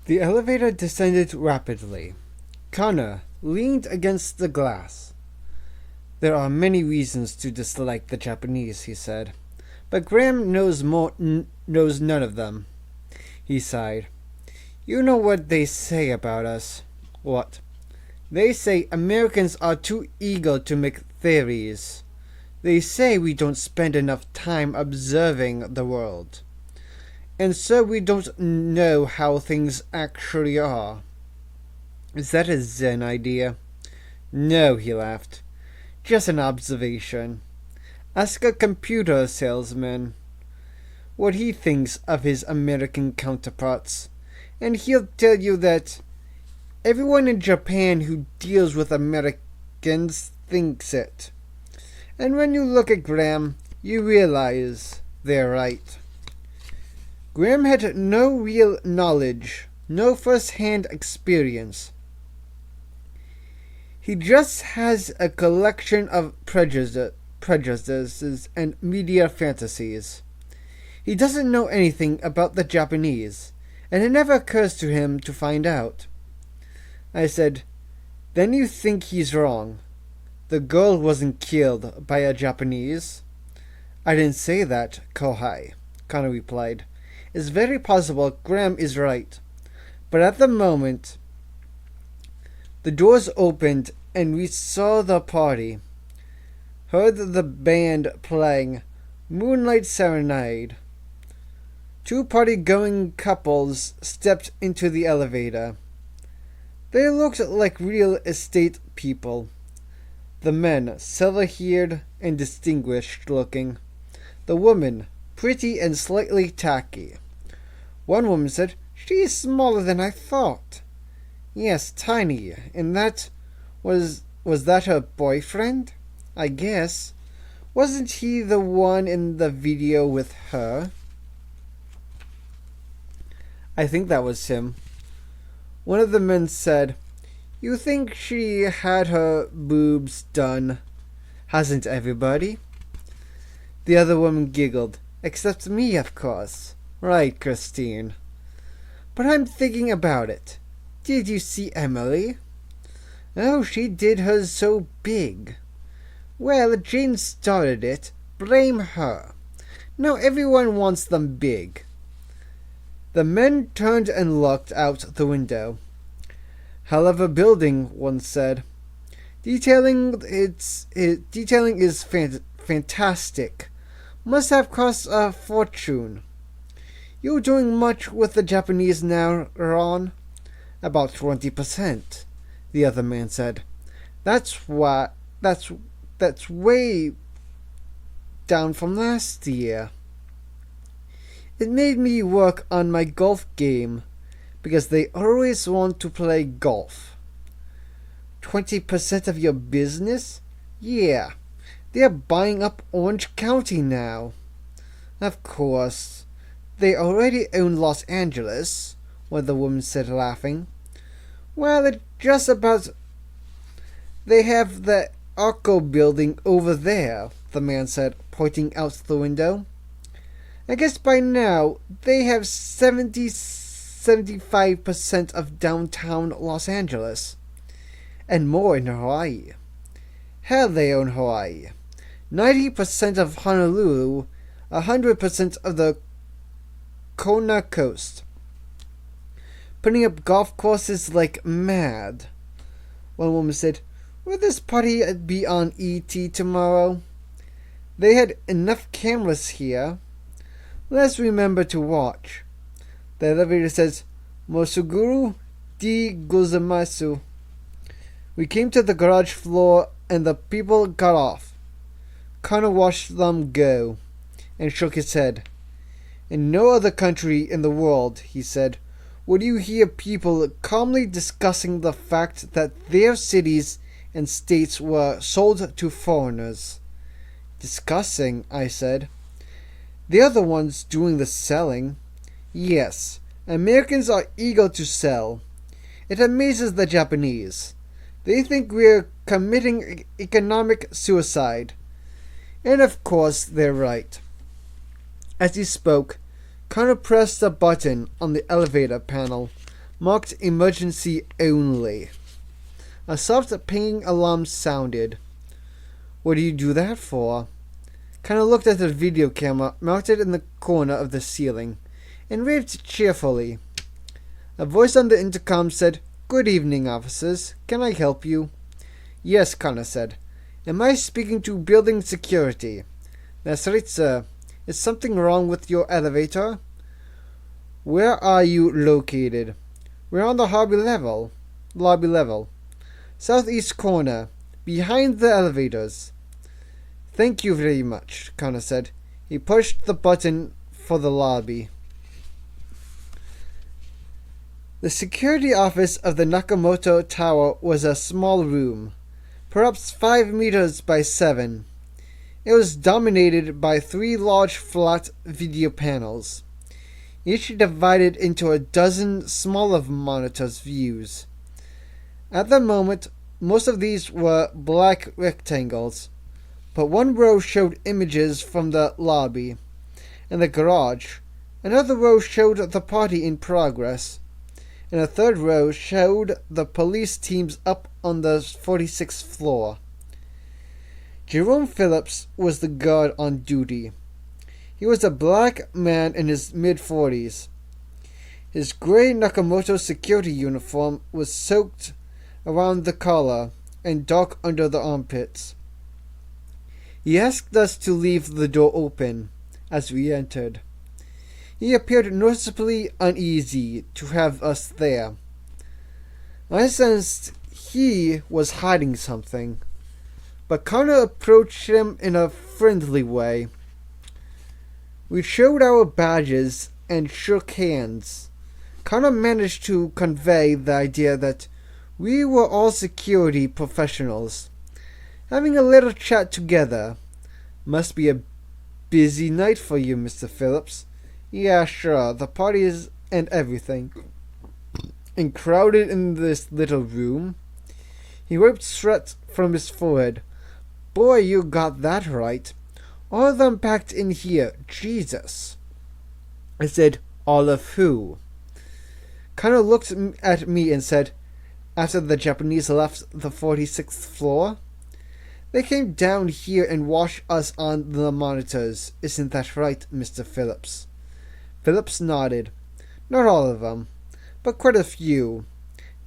The elevator descended rapidly. Connor leaned against the glass. There are many reasons to dislike the Japanese, he said, but Graham knows none of them. He sighed. You know what they say about us. What? They say Americans are too eager to make theories. They say we don't spend enough time observing the world. And so we don't know how things actually are. Is that a Zen idea? No, he laughed. Just an observation. Ask a computer salesman what he thinks of his American counterparts, and he'll tell you that everyone in Japan who deals with Americans thinks it. And when you look at Graham, you realize they're right. Graham had no real knowledge, no first-hand experience. He just has a collection of prejudices and media fantasies. He doesn't know anything about the Japanese, and it never occurs to him to find out. I said, Then you think he's wrong. The girl wasn't killed by a Japanese. I didn't say that, Kohai, Connor replied. It's very possible Graham is right, but at the moment, the doors opened and we saw the party. Heard the band playing Moonlight Serenade. Two party-going couples stepped into the elevator. They looked like real estate people. The men, silver-haired and distinguished-looking. The woman, pretty and slightly tacky. One woman said, She's smaller than I thought. Yes, tiny. And that was that her boyfriend? I guess. Wasn't he the one in the video with her? I think that was him. One of the men said, You think she had her boobs done? Hasn't everybody? The other woman giggled. Except me, of course. Right, Christine. But I'm thinking about it. Did you see Emily? Oh, she did hers so big. Well, Jane started it. Blame her. Now everyone wants them big. The men turned and looked out the window. Hell of a building, one said. Detailing is fantastic. Must have cost a fortune. You doing much with the Japanese now, Ron? About 20%, the other man said. That's way down from last year. It made me work on my golf game, because they always want to play golf. 20% of your business? Yeah, they're buying up Orange County now. Of course, they already own Los Angeles, one of the women said, laughing. Well, it's just about... They have the Arco building over there, the man said, pointing out the window. I guess by now they have 75% of downtown Los Angeles. And more in Hawaii. Hell, they own Hawaii. 90% of Honolulu, 100% of the Kona coast. Putting up golf courses like mad. One woman said, Will this party be on ET tomorrow? They had enough cameras here. Let's remember to watch. The elevator says, Mosuguru di gozaimasu. We came to the garage floor and the people got off. Connor watched them go and shook his head. In no other country in the world, he said, would you hear people calmly discussing the fact that their cities and states were sold to foreigners. Discussing, I said. They're the ones doing the selling. Yes, Americans are eager to sell. It amazes the Japanese. They think we're committing economic suicide. And of course, they're right. As he spoke, Connor pressed a button on the elevator panel. marked emergency only. A soft pinging alarm sounded. What do you do that for? Connor looked at the video camera mounted in the corner of the ceiling and waved cheerfully. A voice on the intercom said, "Good evening, officers. Can I help you?" "Yes," Connor said. "Am I speaking to building security?" "That's right, sir. Is something wrong with your elevator?" "Where are you located?" "We're on the lobby level. Southeast corner, behind the elevators." "Thank you very much," Connor said. He pushed the button for the lobby. The security office of the Nakamoto Tower was a small room, perhaps 5 meters by 7. It was dominated by 3 large flat video panels, each divided into a dozen smaller monitors views. At the moment, most of these were black rectangles, but one row showed images from the lobby and the garage, another row showed the party in progress, and a third row showed the police teams up on the 46th floor. Jerome Phillips was the guard on duty. He was a black man in his mid-40s. His gray Nakamoto security uniform was soaked around the collar and dark under the armpits. He asked us to leave the door open as we entered. He appeared noticeably uneasy to have us there. I sensed he was hiding something, but Connor approached him in a friendly way. We showed our badges and shook hands. Connor managed to convey the idea that we were all security professionals, having a little chat together. "Must be a busy night for you, Mr. Phillips." "Yeah, sure, the parties and everything." "And crowded in this little room?" He wiped sweat from his forehead. "Boy, you got that right. All of them packed in here. Jesus." I said, "All of who?" Connor looked at me and said, "After the Japanese left the 46th floor? They came down here and watched us on the monitors. Isn't that right, Mr. Phillips?" Phillips nodded. "Not all of them, but quite a few.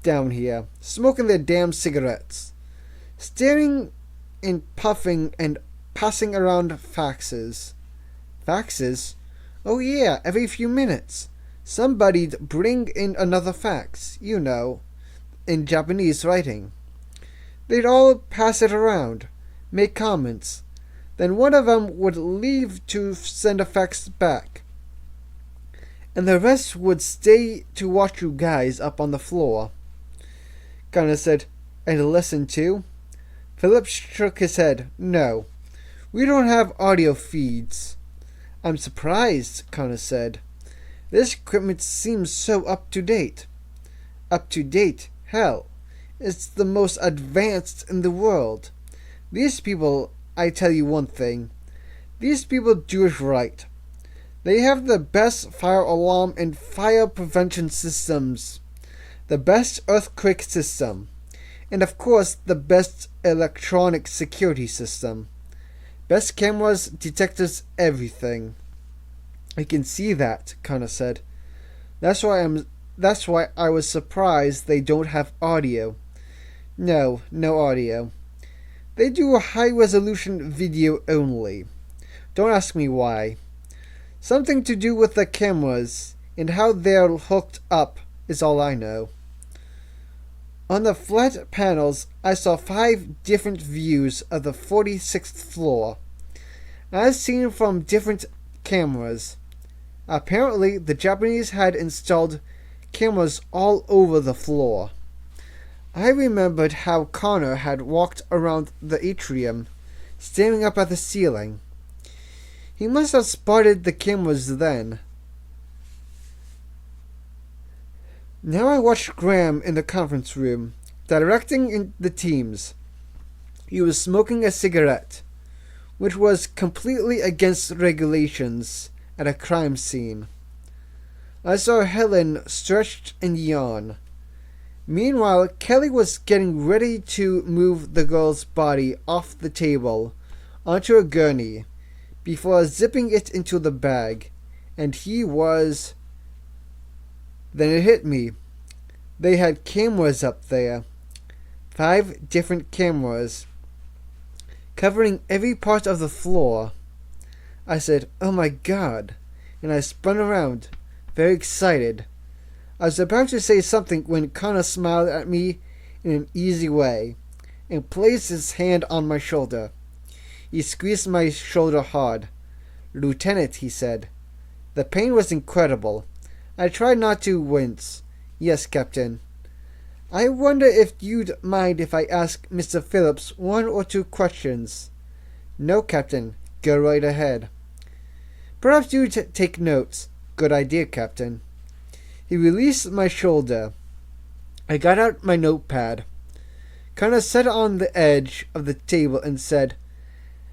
Down here, smoking their damn cigarettes, staring and puffing and passing around faxes." "Faxes?" "Oh yeah, every few minutes. Somebody'd bring in another fax, you know, in Japanese writing. They'd all pass it around, make comments. Then one of them would leave to send a fax back, and the rest would stay to watch you guys up on the floor." Connor said, "And listen too?" Phillips shook his head. "No, we don't have audio feeds." "I'm surprised," Connor said. "This equipment seems so up to date." "Up to date? Hell, it's the most advanced in the world. These people, I tell you one thing, these people do it right. They have the best fire alarm and fire prevention systems, the best earthquake system, and of course the best electronic security system. Best cameras, detectors, everything." "I can see that," Connor said. That's why I was surprised they don't have audio." No audio. They do a high-resolution video only. Don't ask me why. Something to do with the cameras and how they're hooked up is all I know." On the flat panels, I saw 5 different views of the 46th floor, as seen from different cameras. Apparently, the Japanese had installed cameras all over the floor. I remembered how Connor had walked around the atrium, staring up at the ceiling. He must have spotted the cameras then. Now I watched Graham in the conference room, directing the teams. He was smoking a cigarette, which was completely against regulations at a crime scene. I saw Helen stretched and yawn. Meanwhile, Kelly was getting ready to move the girl's body off the table onto a gurney before zipping it into the bag, and he was... Then it hit me. They had cameras up there. 5 different cameras, covering every part of the floor. I said, "Oh my God," and I spun around, very excited. I was about to say something when Connor smiled at me in an easy way and placed his hand on my shoulder. He squeezed my shoulder hard. "Lieutenant," he said. The pain was incredible. I tried not to wince. "Yes, Captain." "I wonder if you'd mind if I ask Mr. Phillips 1 or 2 questions." "No, Captain. Go right ahead." "Perhaps you'd take notes." "Good idea, Captain." He released my shoulder. I got out my notepad. Connor sat on the edge of the table and said,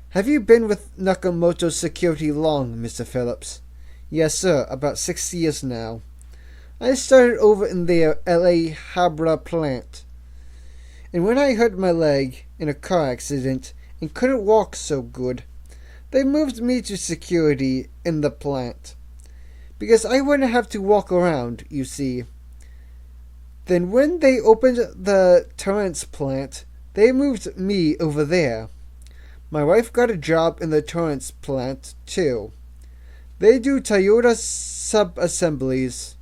"Have you been with Nakamoto Security long, Mr. Phillips?" "Yes, sir. About 6 years now. I started over in their L.A. Habra plant. And when I hurt my leg in a car accident and couldn't walk so good, they moved me to security in the plant. Because I wouldn't have to walk around, you see. Then when they opened the Torrance plant, they moved me over there. My wife got a job in the Torrance plant, too. They do Toyota sub-assemblies.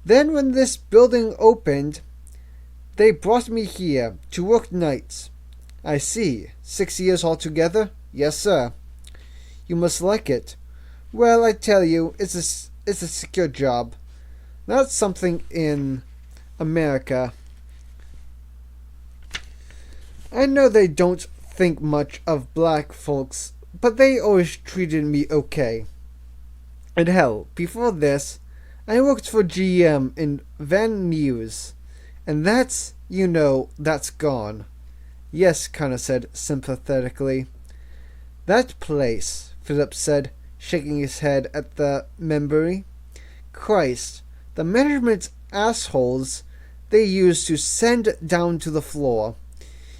Then when this building opened, they brought me here to work nights." "I see. 6 years altogether?" "Yes, sir." "You must like it." "Well, I tell you, it's a secure job. Not something in America. I know they don't think much of black folks, but they always treated me okay. And hell, before this, I worked for GM in Van Nuys, and that's, that's gone." "Yes," Connor said sympathetically. "That place," Philip said, shaking his head at the memory. "Christ, the management assholes they used to send down to the floor.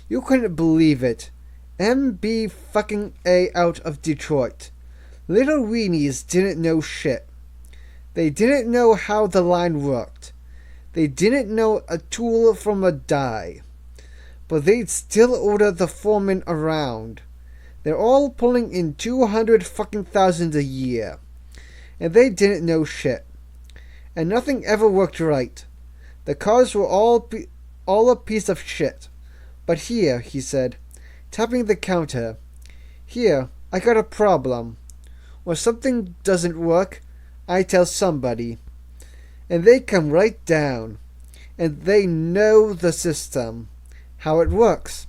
You couldn't believe it. MB fucking A out of Detroit. Little weenies didn't know shit. They didn't know how the line worked. They didn't know a tool from a die. But they'd still order the foreman around. They're all pulling in 200 fucking thousand a year. And they didn't know shit. And nothing ever worked right. The cars were all a piece of shit. But here," he said, tapping the counter, "here, I got a problem. When something doesn't work, I tell somebody. And they come right down. And they know the system, how it works.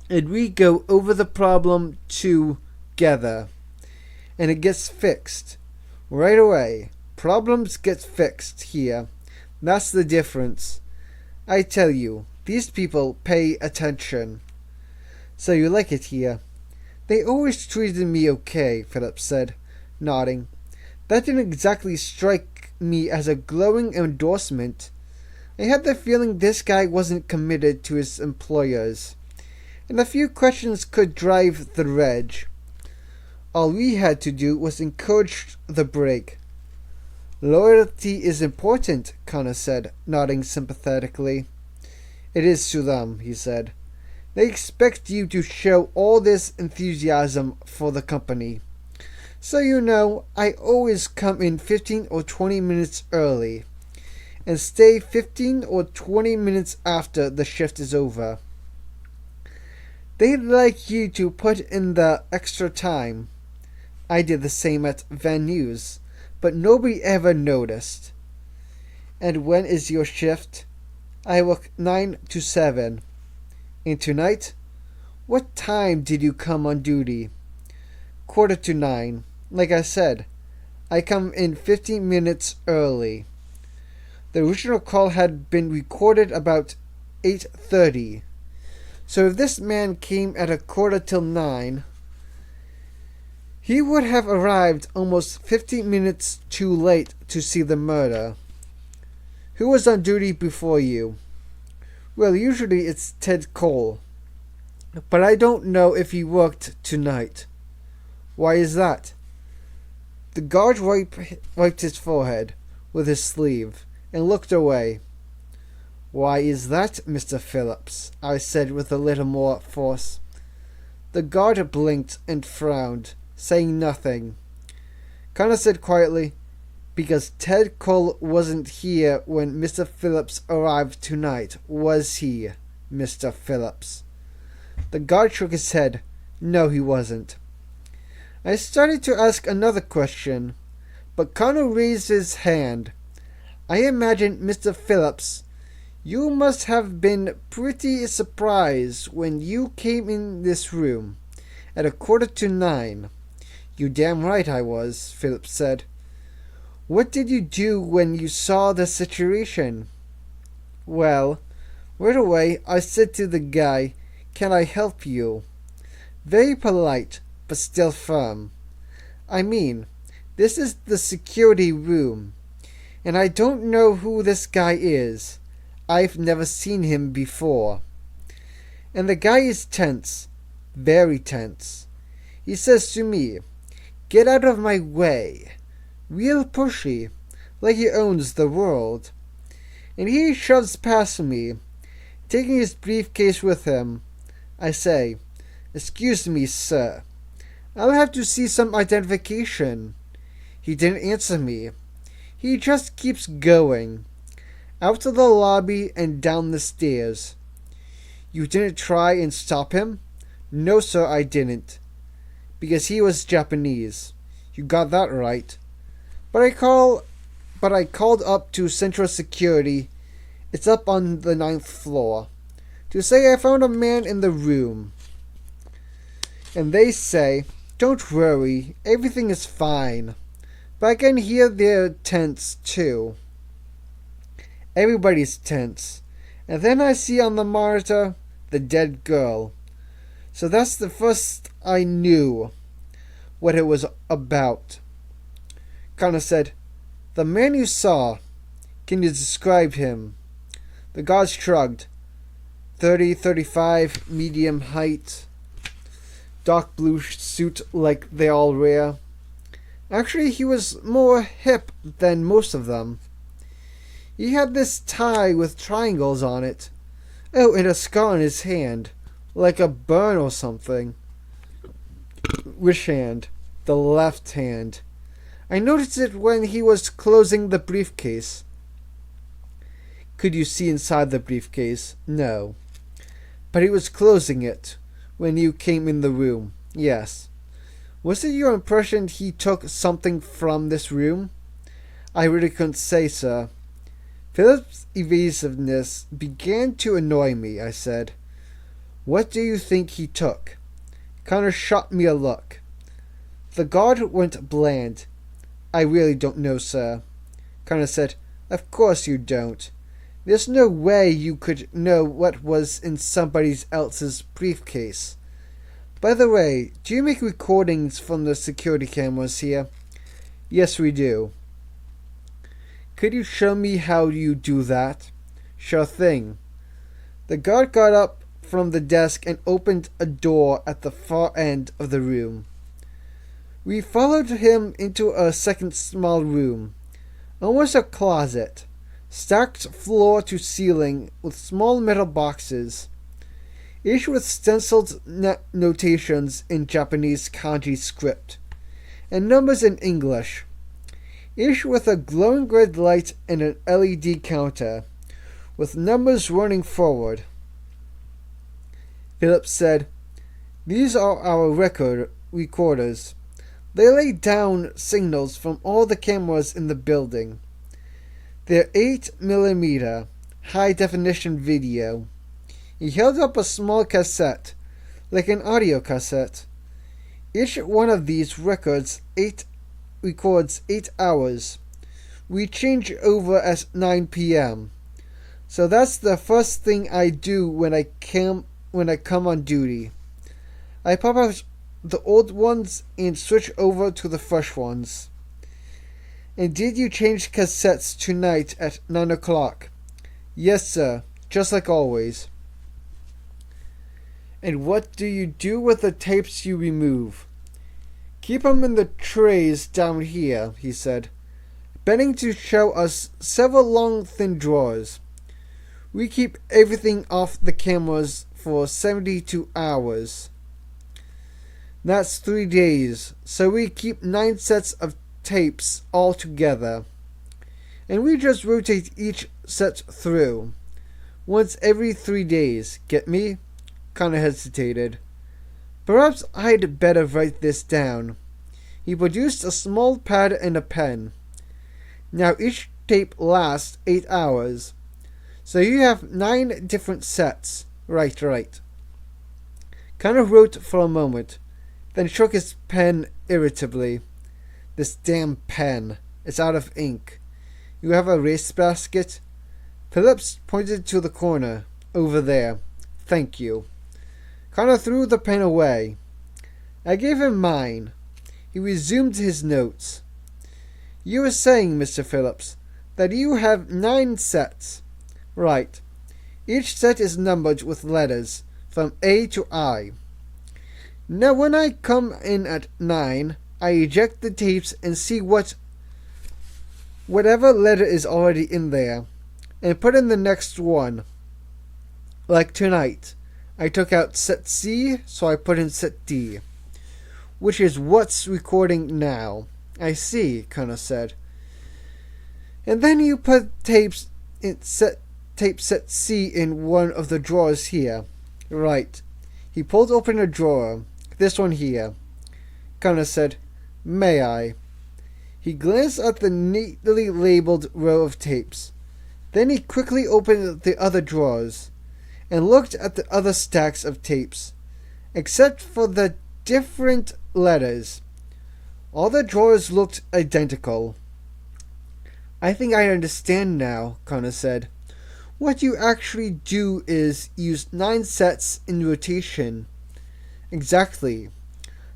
And we go over the problem together. And it gets fixed. Right away. Problems get fixed here. That's the difference. I tell you, these people pay attention." "So you like it here?" "They always treated me okay," Philip said, nodding. "That didn't exactly strike me as a glowing endorsement. I had the feeling this guy wasn't committed to his employers, and a few questions could drive the reg. All we had to do was encourage the break." "Loyalty is important," Connor said, nodding sympathetically. "It is to them," he said. "They expect you to show all this enthusiasm for the company. So I always come in 15 or 20 minutes early, and stay 15 or 20 minutes after the shift is over. They'd like you to put in the extra time. I did the same at Van Nuys, but nobody ever noticed." "And when is your shift?" "I work 9 to 7. "And tonight?" "What time did you come on duty?" 9:15. Like I said, I come in 15 minutes early. The original call had been recorded about 8:30. So if this man came at 9:15, He would have arrived almost 15 minutes too late to see the murder. Who was on duty before you? Well, usually it's Ted Cole. But I don't know if he worked tonight. Why is that? The guard wiped his forehead with his sleeve and looked away. Why is that, Mr. Phillips? I said with a little more force. The guard blinked and frowned, saying nothing. Connor said quietly, because Ted Cole wasn't here when Mr. Phillips arrived tonight, was he, Mr. Phillips? The guard shook his head. No, he wasn't. I started to ask another question, but Connor raised his hand. I imagine, Mr. Phillips, you must have been pretty surprised when you came in this room at 9:15. You damn right I was, Phillips said. What did you do when you saw the situation? Well, right away I said to the guy, can I help you? Very polite, but still firm. I mean, this is the security room, and I don't know who this guy is. I've never seen him before. And the guy is tense, very tense. He says to me, get out of my way. Real pushy, like he owns the world. And he shoves past me, taking his briefcase with him. I say, excuse me, sir. I'll have to see some identification. He didn't answer me. He just keeps going. Out to the lobby and down the stairs. You didn't try and stop him? No, sir, I didn't. Because he was Japanese. You got that right. But I called up to Central Security. It's up on the 9th floor. To say I found a man in the room. And they say, don't worry, everything is fine. But I can hear they're tense too. Everybody's tense. And then I see on the monitor the dead girl. So that's the first I knew what it was about. Connor said, the man you saw, can you describe him? The guard shrugged. 30, 35, medium height. Dark blue suit like they all wear. Actually, he was more hip than most of them. He had this tie with triangles on it. Oh, and a scar on his hand, like a burn or something. Which hand? The left hand. I noticed it when he was closing the briefcase. Could you see inside the briefcase? No. But he was closing it when you came in the room. Yes. Was it your impression he took something from this room? I really couldn't say, sir. Philip's evasiveness began to annoy me, I said. What do you think he took? Connor shot me a look. The guard went bland. I really don't know, sir. Connor said, of course you don't. There's no way you could know what was in somebody else's briefcase. By the way, do you make recordings from the security cameras here? Yes, we do. Could you show me how you do that? Sure thing. The guard got up from the desk and opened a door at the far end of the room. We followed him into a second small room, almost a closet, stacked floor to ceiling with small metal boxes, each with stenciled notations in Japanese kanji script, and numbers in English, each with a glowing red light and an LED counter, with numbers running forward. Phillips said, these are our recorders. They lay down signals from all the cameras in the building. They're 8mm, high-definition video. He held up a small cassette, like an audio cassette. Each one of these records 8 hours. We change over at 9 p.m. So that's the first thing I do when I come on duty. I pop the old ones and switch over to the fresh ones. And did you change cassettes tonight at 9 o'clock? Yes, sir, just like always. And what do you do with the tapes you remove? Keep 'em in the trays down here, he said, bending to show us several long, thin drawers. We keep everything off the cameras for 72 hours. That's 3 days, so we keep 9 sets of tapes all together. And we just rotate each set through. Once every 3 days, get me? Kinda hesitated. Perhaps I'd better write this down. He produced a small pad and a pen. Now each tape lasts 8 hours. So you have 9 different sets. Right. Kinda wrote for a moment, then shook his pen irritably. This damn pen. It's out of ink. You have a wastebasket? Phillips pointed to the corner. Over there. Thank you. Kinda threw the pen away. I gave him mine. He resumed his notes. You were saying, Mr. Phillips, that you have 9 sets. Right. Each set is numbered with letters from A to I. Now when I come in at 9, I eject the tapes and see whatever letter is already in there, and put in the next one. Like tonight, I took out set C, so I put in set D, which is what's recording now. I see, Connor said. And then you put tape set C in one of the drawers here. Right. He pulled open a drawer. This one here. Connor said, May I? He glanced at the neatly labeled row of tapes. Then he quickly opened the other drawers and looked at the other stacks of tapes, except for the different letters. All the drawers looked identical. I think I understand now, Connor said. What you actually do is use 9 sets in rotation. Exactly.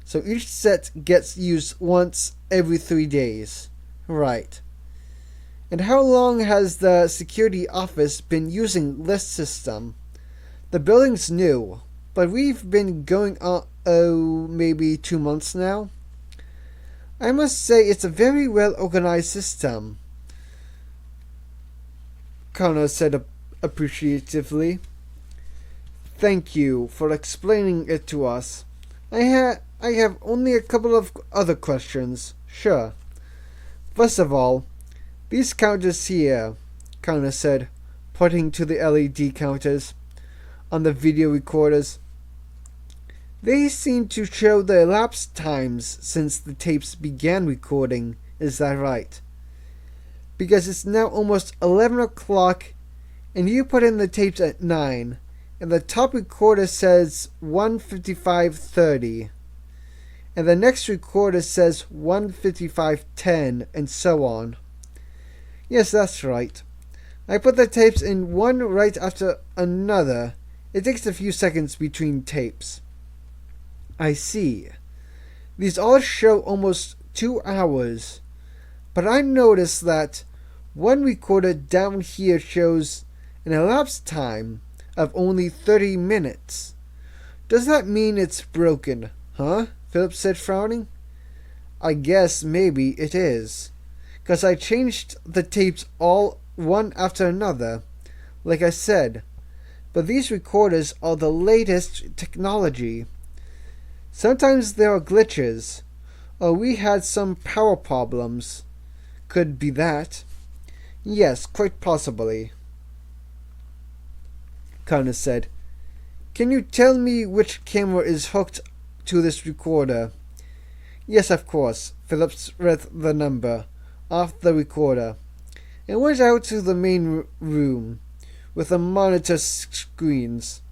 So each set gets used once every 3 days. Right. And how long has the security office been using this system? The building's new, but we've been going on, maybe 2 months now. I must say it's a very well organized system, Connor said appreciatively. Thank you for explaining it to us. I have only a couple of other questions. Sure. First of all, these counters here, Connor said, pointing to the LED counters on the video recorders. They seem to show the elapsed times since the tapes began recording. Is that right? Because it's now almost 11 o'clock and you put in the tapes at 9 and the top recorder says 1:55:30 and the next recorder says 1:55:10 and so on. Yes, that's right. I put the tapes in one right after another. It takes a few seconds between tapes. I see. These all show almost 2 hours. But I noticed that one recorder down here shows an elapsed time of only 30 minutes. Does that mean it's broken, huh? Phillips said, frowning. I guess maybe it is. 'Cause I changed the tapes all one after another, like I said. But these recorders are the latest technology. Sometimes there are glitches, or we had some power problems. Could be that. Yes, quite possibly, Connor said. Can you tell me which camera is hooked to this recorder? Yes, of course. Phillips read the number off the recorder and went out to the main room with the monitor screens.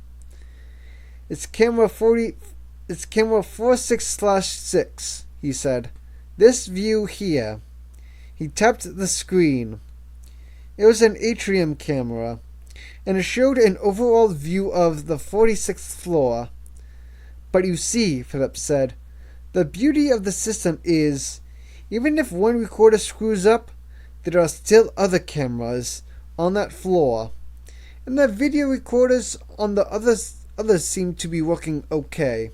It's camera 46/6, he said. This view here. He tapped the screen. It was an atrium camera, and it showed an overall view of the 46th floor. But you see, Phillips said, The beauty of the system is, even if one recorder screws up, there are still other cameras on that floor, and the video recorders on the others seem to be working okay.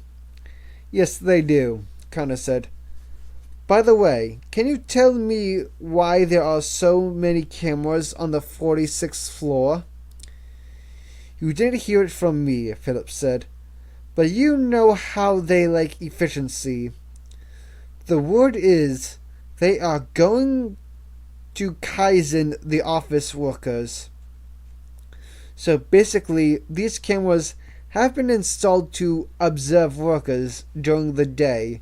Yes, they do, Connor said. By the way, can you tell me why there are so many cameras on the 46th floor? You didn't hear it from me, Phillips said, but you know how they like efficiency. The word is they are going to Kaizen the office workers. So basically, these cameras have been installed to observe workers during the day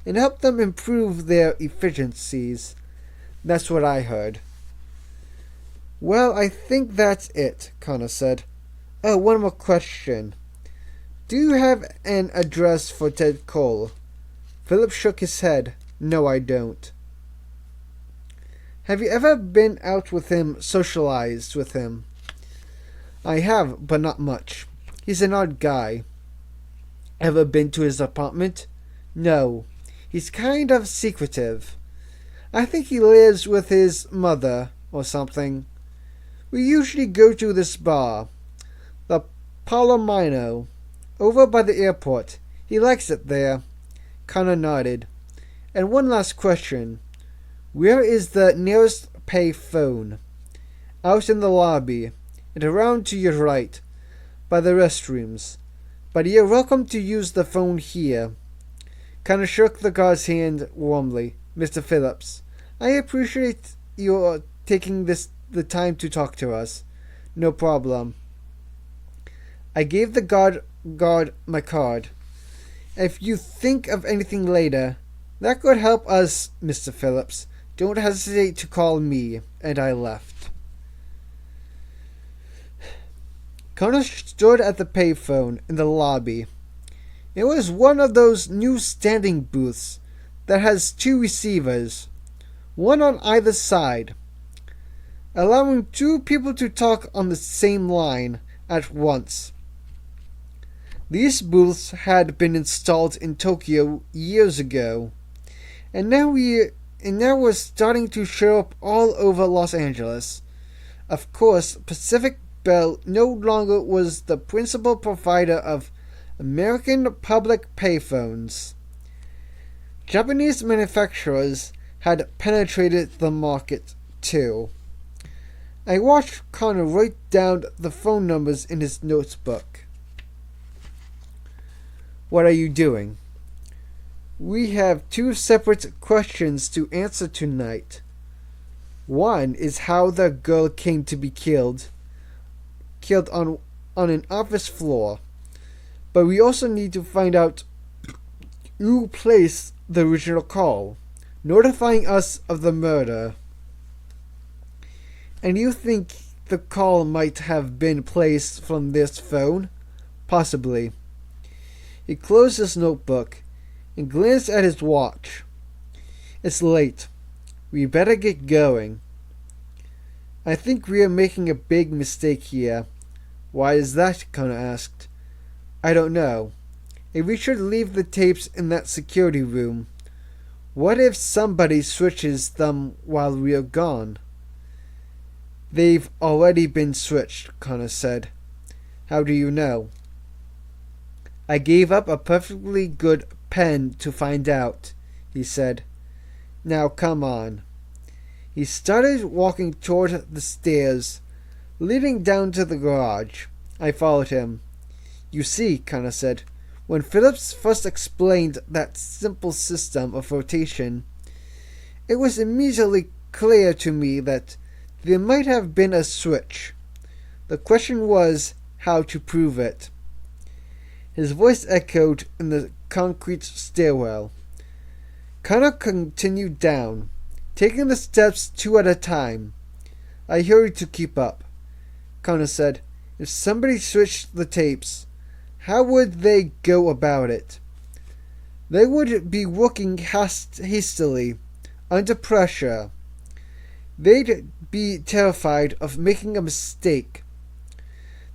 and help them improve their efficiencies. That's what I heard. Well, I think that's it, Connor said. Oh, one more question. Do you have an address for Ted Cole? Philip shook his head. No, I don't. Have you ever been out with him, socialized with him? I have, but not much. He's an odd guy. Ever been to his apartment? No. He's kind of secretive. I think he lives with his mother or something. We usually go to this bar, the Palomino, over by the airport. He likes it there. Connor nodded. And one last question. Where is the nearest pay phone? Out in the lobby, and around to your right, by the restrooms. But you're welcome to use the phone here. Connor shook the guard's hand warmly. Mr. Phillips, I appreciate your taking the time to talk to us. No problem. I gave the guard my card. If you think of anything later that could help us, Mr. Phillips, don't hesitate to call me. And I left. Connor stood at the payphone in the lobby. It was one of those new standing booths that has two receivers, one on either side, allowing two people to talk on the same line at once. These booths had been installed in Tokyo years ago, and now we're starting to show up all over Los Angeles. Of course, Pacific Bell no longer was the principal provider of American public payphones. Japanese manufacturers had penetrated the market too. I watched Connor write down the phone numbers in his notebook. What are you doing? We have two separate questions to answer tonight. One is how the girl came to be killed on an office floor. But we also need to find out who placed the original call, notifying us of the murder. And you think the call might have been placed from this phone? Possibly. He closed his notebook and glanced at his watch. It's late. We better get going. I think we are making a big mistake here. Why is that? Connor asked. I don't know. If we should leave the tapes in that security room, what if somebody switches them while we are gone? They've already been switched, Connor said. How do you know? I gave up a perfectly good pen to find out, he said. Now come on. He started walking toward the stairs, leading down to the garage. I followed him. You see, Connor said, when Phillips first explained that simple system of rotation, it was immediately clear to me that there might have been a switch. The question was how to prove it. His voice echoed in the concrete stairwell. Connor continued down, taking the steps two at a time. I hurried to keep up. Connor said, if somebody switched the tapes, how would they go about it? They would be working hastily, under pressure. They'd be terrified of making a mistake.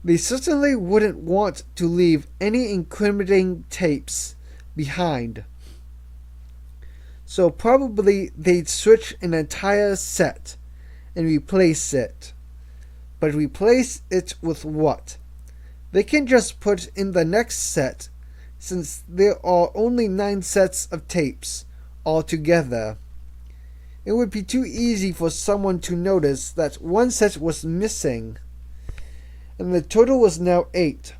They certainly wouldn't want to leave any incriminating tapes behind. So probably they'd switch an entire set and replace it. But replace it with what? They can just put in the next set, since there are only 9 sets of tapes altogether. It would be too easy for someone to notice that one set was missing, and the total was now 8.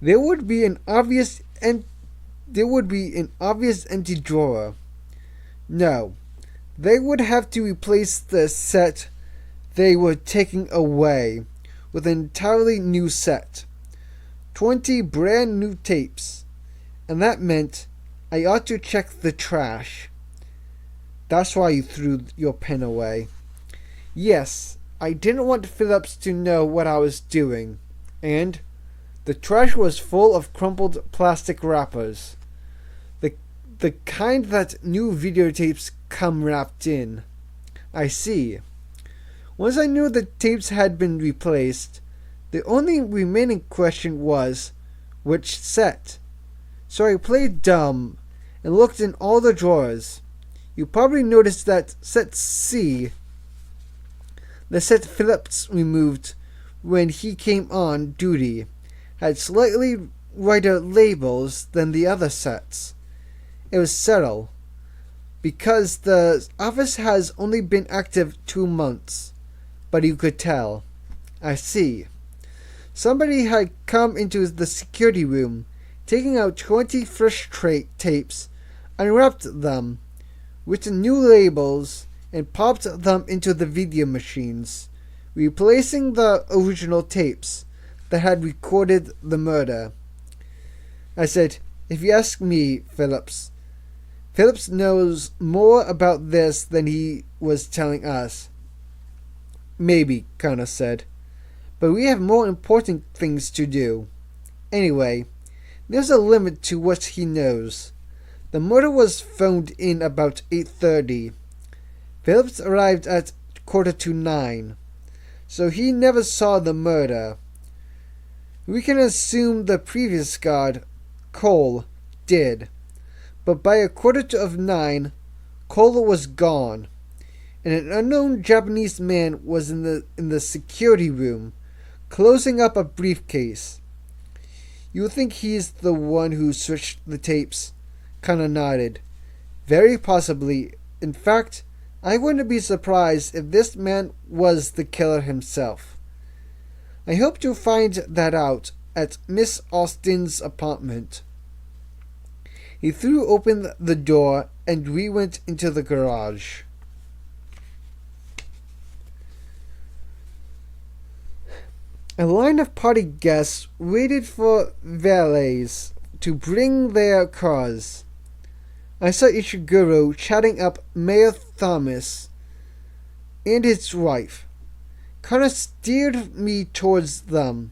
There would be an obvious empty drawer. No, they would have to replace the set they were taking away with an entirely new set. 20 brand new tapes. And that meant I ought to check the trash. That's why you threw your pen away. Yes, I didn't want Phillips to know what I was doing. And the trash was full of crumpled plastic wrappers. The kind that new videotapes come wrapped in. I see. Once I knew the tapes had been replaced, the only remaining question was, which set? So I played dumb and looked in all the drawers. You probably noticed that set C, the set Phillips removed when he came on duty, had slightly wider labels than the other sets. It was subtle, because the office has only been active 2 months, but you could tell. I see. Somebody had come into the security room, taking out 20 fresh tapes, unwrapped them with the new labels, and popped them into the video machines, replacing the original tapes that had recorded the murder. I said, if you ask me, Phillips knows more about this than he was telling us. Maybe, Connor said. But we have more important things to do. Anyway, there's a limit to what he knows. The murder was phoned in about 8:30. Phillips arrived at 8:45, so he never saw the murder. We can assume the previous guard, Cole, did. But by 8:45, Cole was gone, and an unknown Japanese man was in the security room, closing up a briefcase. You think he's the one who switched the tapes? Connor nodded. Very possibly. In fact, I wouldn't be surprised if this man was the killer himself. I hope to find that out at Miss Austen's apartment. He threw open the door, and we went into the garage. A line of party guests waited for valets to bring their cars. I saw Ishiguro chatting up Mayor Thomas and his wife. Connor steered me towards them,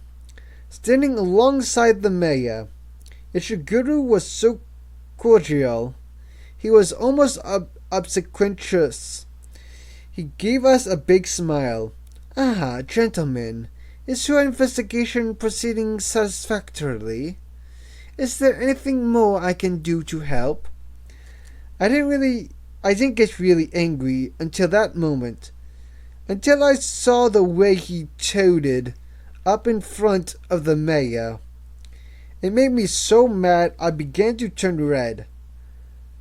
standing alongside the mayor. Ishiguro was so cordial. He was almost obsequious. He gave us a big smile. Ah, gentlemen, is your investigation proceeding satisfactorily? Is there anything more I can do to help? I didn't get really angry until that moment. Until I saw the way he toted up in front of the mayor. It made me so mad I began to turn red.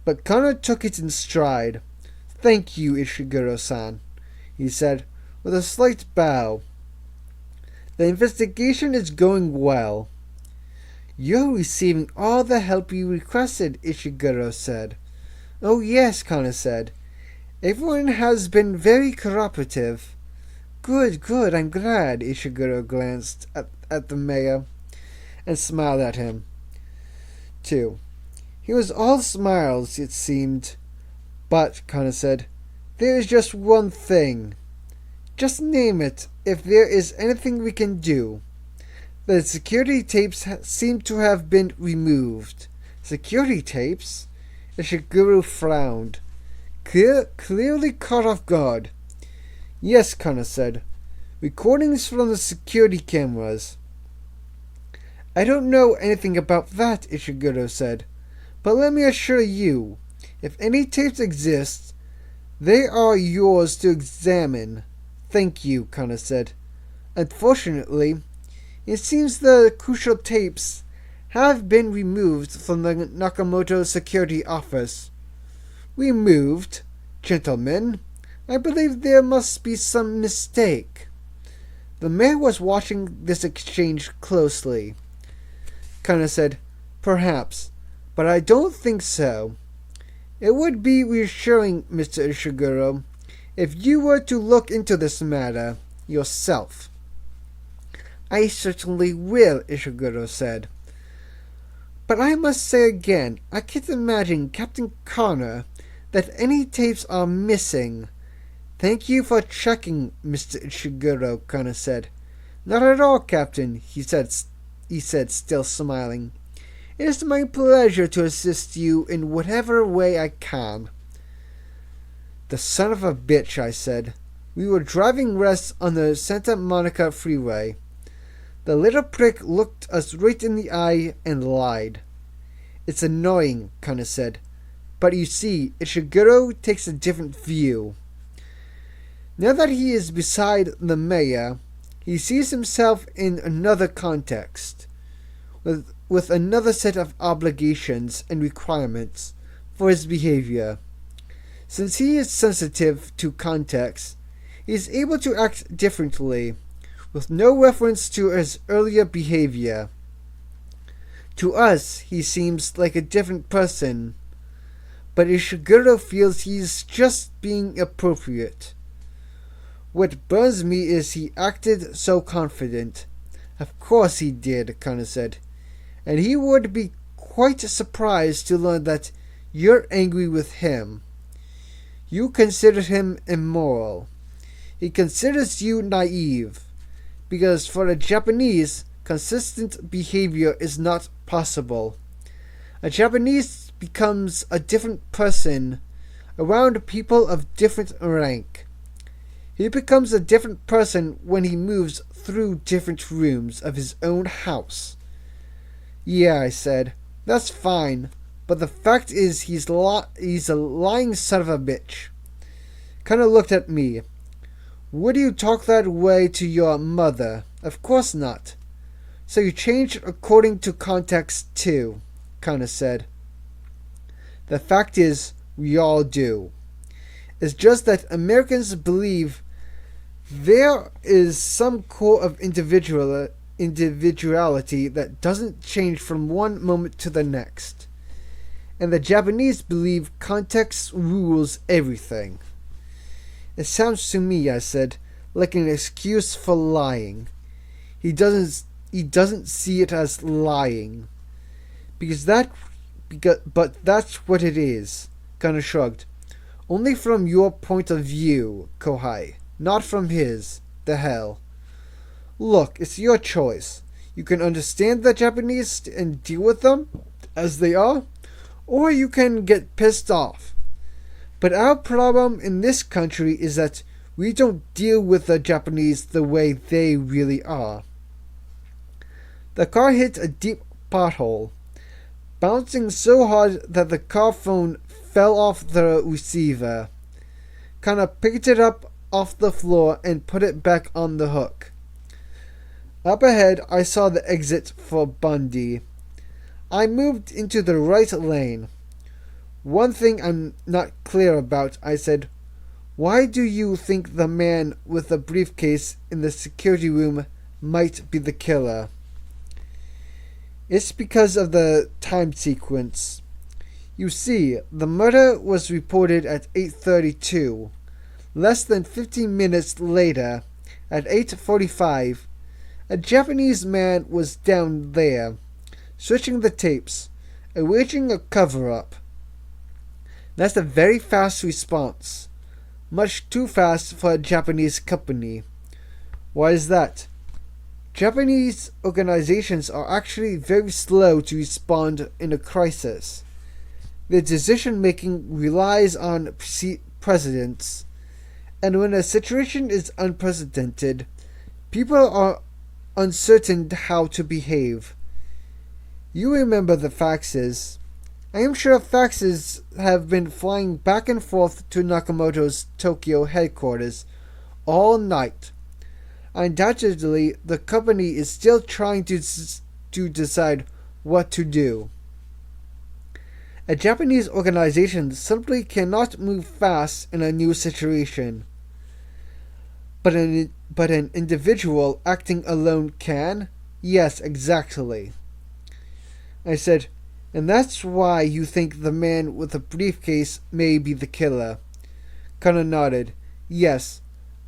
But Connor took it in stride. Thank you, Ishiguro-san, he said, with a slight bow. The investigation is going well. You're receiving all the help you requested, Ishiguro said. Oh yes, Connor said. Everyone has been very cooperative. Good, I'm glad. Ishiguro glanced at the mayor and smiled at him, too. He was all smiles, it seemed. But, Connor said, there is just one thing. Just name it, if there is anything we can do. The security tapes seem to have been removed. Security tapes? Ishiguro frowned. Clearly caught off guard. Yes, Connor said. Recordings from the security cameras. I don't know anything about that, Ishiguro said. But let me assure you, If any tapes exist, they are yours to examine. Thank you, Kana said. Unfortunately, it seems the crucial tapes have been removed from the Nakamoto security office. Removed? Gentlemen, I believe there must be some mistake. The mayor was watching this exchange closely. Kana said, Perhaps, but I don't think so. It would be reassuring, Mr. Ishiguro, if you were to look into this matter yourself. I certainly will, Ishiguro said. But I must say again, I can't imagine, Captain Connor, that any tapes are missing. Thank you for checking, Mr. Ishiguro, Kana said. Not at all, Captain, he said, still smiling. It is my pleasure to assist you in whatever way I can. The son of a bitch, I said. We were driving west on the Santa Monica freeway. The little prick looked us right in the eye and lied. It's annoying, Kana said. But you see, Ishiguro takes a different view. Now that he is beside the mayor, he sees himself in another context, with another set of obligations and requirements for his behavior. Since he is sensitive to context, he is able to act differently, with no reference to his earlier behavior. To us, he seems like a different person, but Ishiguro feels he's just being appropriate. What burns me is he acted so confident. Of course he did, Kana said. And he would be quite surprised to learn that you're angry with him. You consider him immoral. He considers you naive, because for a Japanese, consistent behavior is not possible. A Japanese becomes a different person around people of different rank. He becomes a different person when he moves through different rooms of his own house. Yeah, I said, that's fine, but the fact is he's a lying son of a bitch. Kinda looked at me. Would you talk that way to your mother? Of course not. So you changed according to context too, Kana said. The fact is, we all do. It's just that Americans believe there is some core of individuality that doesn't change from one moment to the next. And the Japanese believe context rules everything. It sounds to me, I said, like an excuse for lying. He doesn't see it as lying. But that's what it is, Kana shrugged. Only from your point of view, Kohai. Not from his. The hell. Look, it's your choice. You can understand the Japanese and deal with them as they are, or you can get pissed off. But our problem in this country is that we don't deal with the Japanese the way they really are. The car hit a deep pothole, bouncing so hard that the car phone fell off the receiver. Kinda picked it up off the floor and put it back on the hook. Up ahead, I saw the exit for Bundy. I moved into the right lane. One thing I'm not clear about, I said. Why do you think the man with the briefcase in the security room might be the killer? It's because of the time sequence. You see, the murder was reported at 8:32. Less than 15 minutes later, at 8:45, a Japanese man was down there, switching the tapes, arranging a cover-up. That's a very fast response. Much too fast for a Japanese company. Why is that? Japanese organizations are actually very slow to respond in a crisis. Their decision-making relies on precedents, and when a situation is unprecedented, people are uncertain how to behave. You remember the faxes. I am sure faxes have been flying back and forth to Nakamoto's Tokyo headquarters all night. Undoubtedly, the company is still trying to decide what to do. A Japanese organization simply cannot move fast in a new situation. But an individual acting alone can? Yes, exactly. I said, and that's why you think the man with the briefcase may be the killer. Kana nodded. Yes,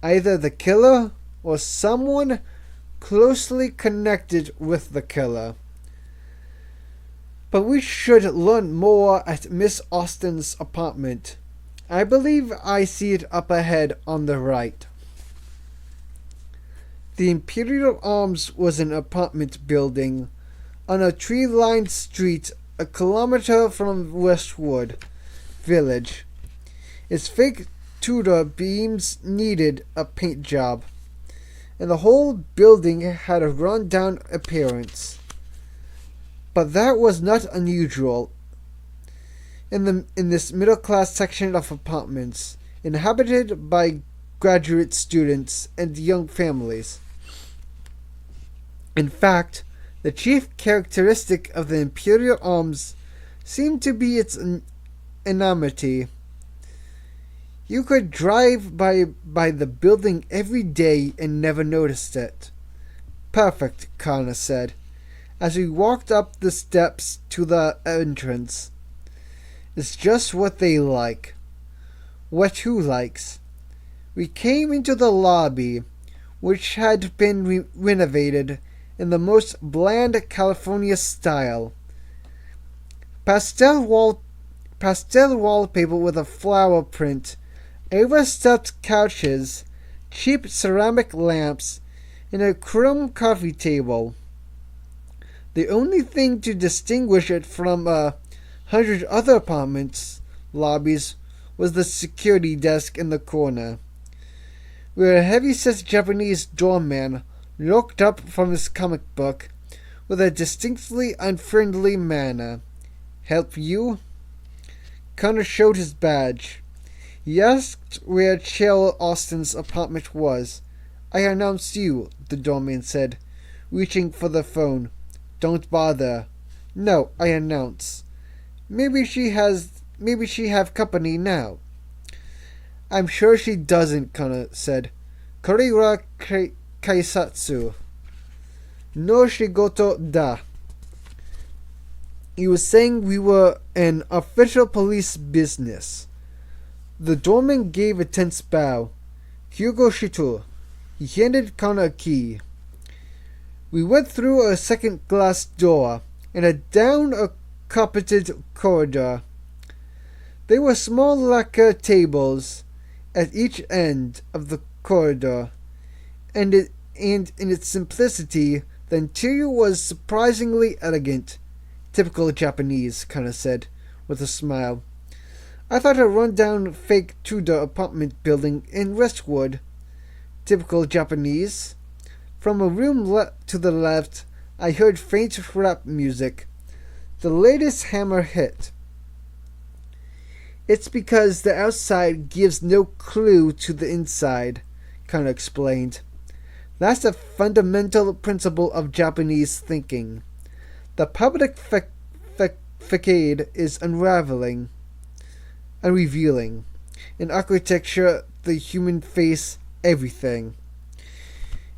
either the killer or someone closely connected with the killer. But we should learn more at Miss Austen's apartment. I believe I see it up ahead on the right. The Imperial Arms was an apartment building on a tree-lined street a kilometer from Westwood Village. Its fake Tudor beams needed a paint job, and the whole building had a run-down appearance. But that was not unusual in this middle-class section of apartments, inhabited by graduate students and young families. In fact, the chief characteristic of the Imperial Arms seemed to be its anonymity. You could drive by the building every day and never noticed it. Perfect, Kana said, as we walked up the steps to the entrance. It's just what they like. What who likes? We came into the lobby, which had been renovated in the most bland California style. Pastel wallpaper with a flower print, overstuffed couches, cheap ceramic lamps, and a chrome coffee table. The only thing to distinguish it from 100 other apartments lobbies was the security desk in the corner, where a heavy-set Japanese doorman looked up from his comic book with a distinctly unfriendly manner. Help you? Connor showed his badge. He asked where Cheryl Austen's apartment was. I announced you, the doorman said, reaching for the phone. Don't bother. No, I announce. Maybe she have company now. I'm sure she doesn't, Connor said. Korira Kaisatsu. No shigoto da. He was saying we were an official police business. The doorman gave a tense bow. Hugo Shito. He handed Connor a key. We went through a second glass door and down a carpeted corridor. There were small lacquer tables at each end of the corridor, and in its simplicity, the interior was surprisingly elegant. Typical Japanese, Kana said, with a smile. I thought a run-down fake Tudor apartment building in Westwood. Typical Japanese. From a room to the left, I heard faint rap music. The latest hammer hit. It's because the outside gives no clue to the inside, Kana explained. That's a fundamental principle of Japanese thinking. The public facade is unraveling and revealing. In architecture, the human face, everything.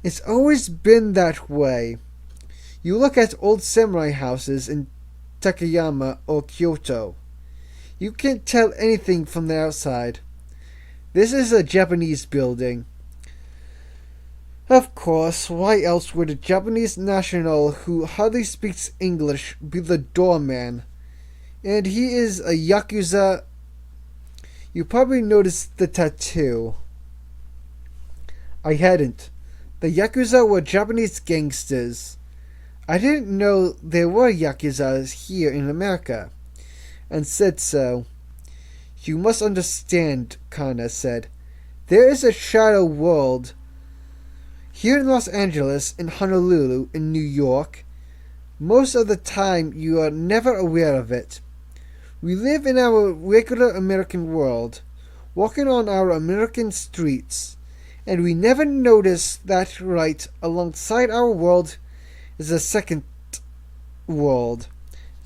It's always been that way. You look at old samurai houses in Takayama or Kyoto. You can't tell anything from the outside. This is a Japanese building. Of course, why else would a Japanese national who hardly speaks English be the doorman? And he is a Yakuza. You probably noticed the tattoo. I hadn't. The Yakuza were Japanese gangsters. I didn't know there were Yakuzas here in America, and said so. You must understand, Kana said. There is a shadow world. Here in Los Angeles, in Honolulu, in New York, most of the time you are never aware of it. We live in our regular American world, walking on our American streets, and we never notice that right alongside our world is a second world,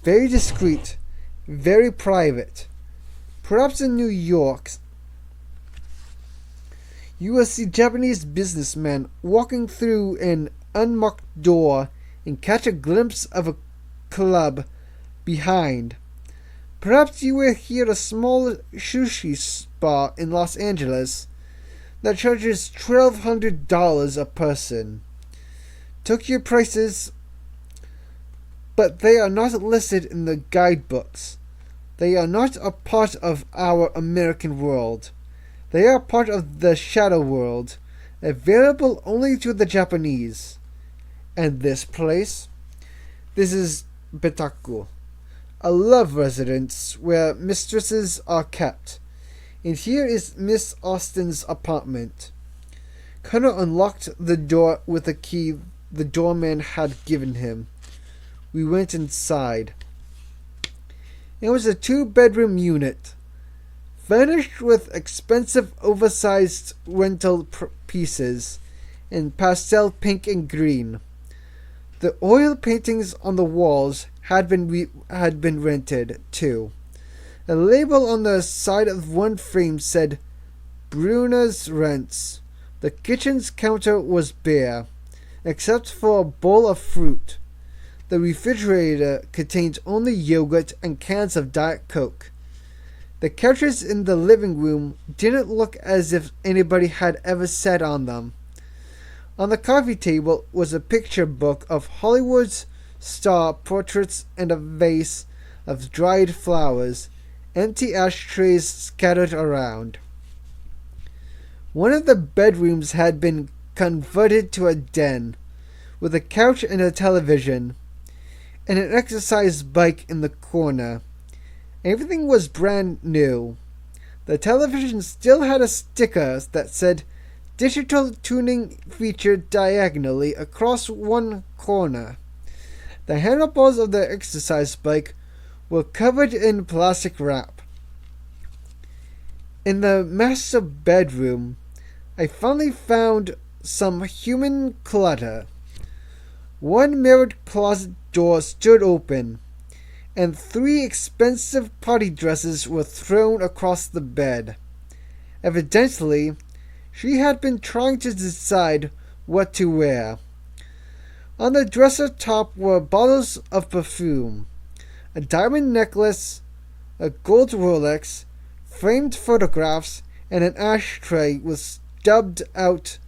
very discreet, very private. Perhaps in New York, you will see Japanese businessmen walking through an unmarked door and catch a glimpse of a club behind. Perhaps you will hear a small sushi spot in Los Angeles that charges $1,200 a person. Tokyo prices, but they are not listed in the guidebooks. They are not a part of our American world. They are part of the shadow world, available only to the Japanese. And this place? This is Betaku, a love residence where mistresses are kept. And here is Miss Austen's apartment. Connor unlocked the door with a key the doorman had given him. We went inside. It was a 2-bedroom unit, furnished with expensive oversized rental pieces in pastel pink and green. The oil paintings on the walls had been rented too. A label on the side of one frame said Bruner's Rents. The kitchen's counter was bare, except for a bowl of fruit. The refrigerator contained only yogurt and cans of Diet Coke. The couches in the living room didn't look as if anybody had ever sat on them. On the coffee table was a picture book of Hollywood's star portraits and a vase of dried flowers, empty ashtrays scattered around. One of the bedrooms had been converted to a den, with a couch and a television, and an exercise bike in the corner. Everything was brand new. The television still had a sticker that said digital tuning featured diagonally across one corner. The handlebars of the exercise bike were covered in plastic wrap. In the master bedroom, I finally found some human clutter. One mirrored closet door stood open, and 3 expensive party dresses were thrown across the bed. Evidently, she had been trying to decide what to wear. On the dresser top were bottles of perfume, a diamond necklace, a gold Rolex, framed photographs, and an ashtray with stubbed out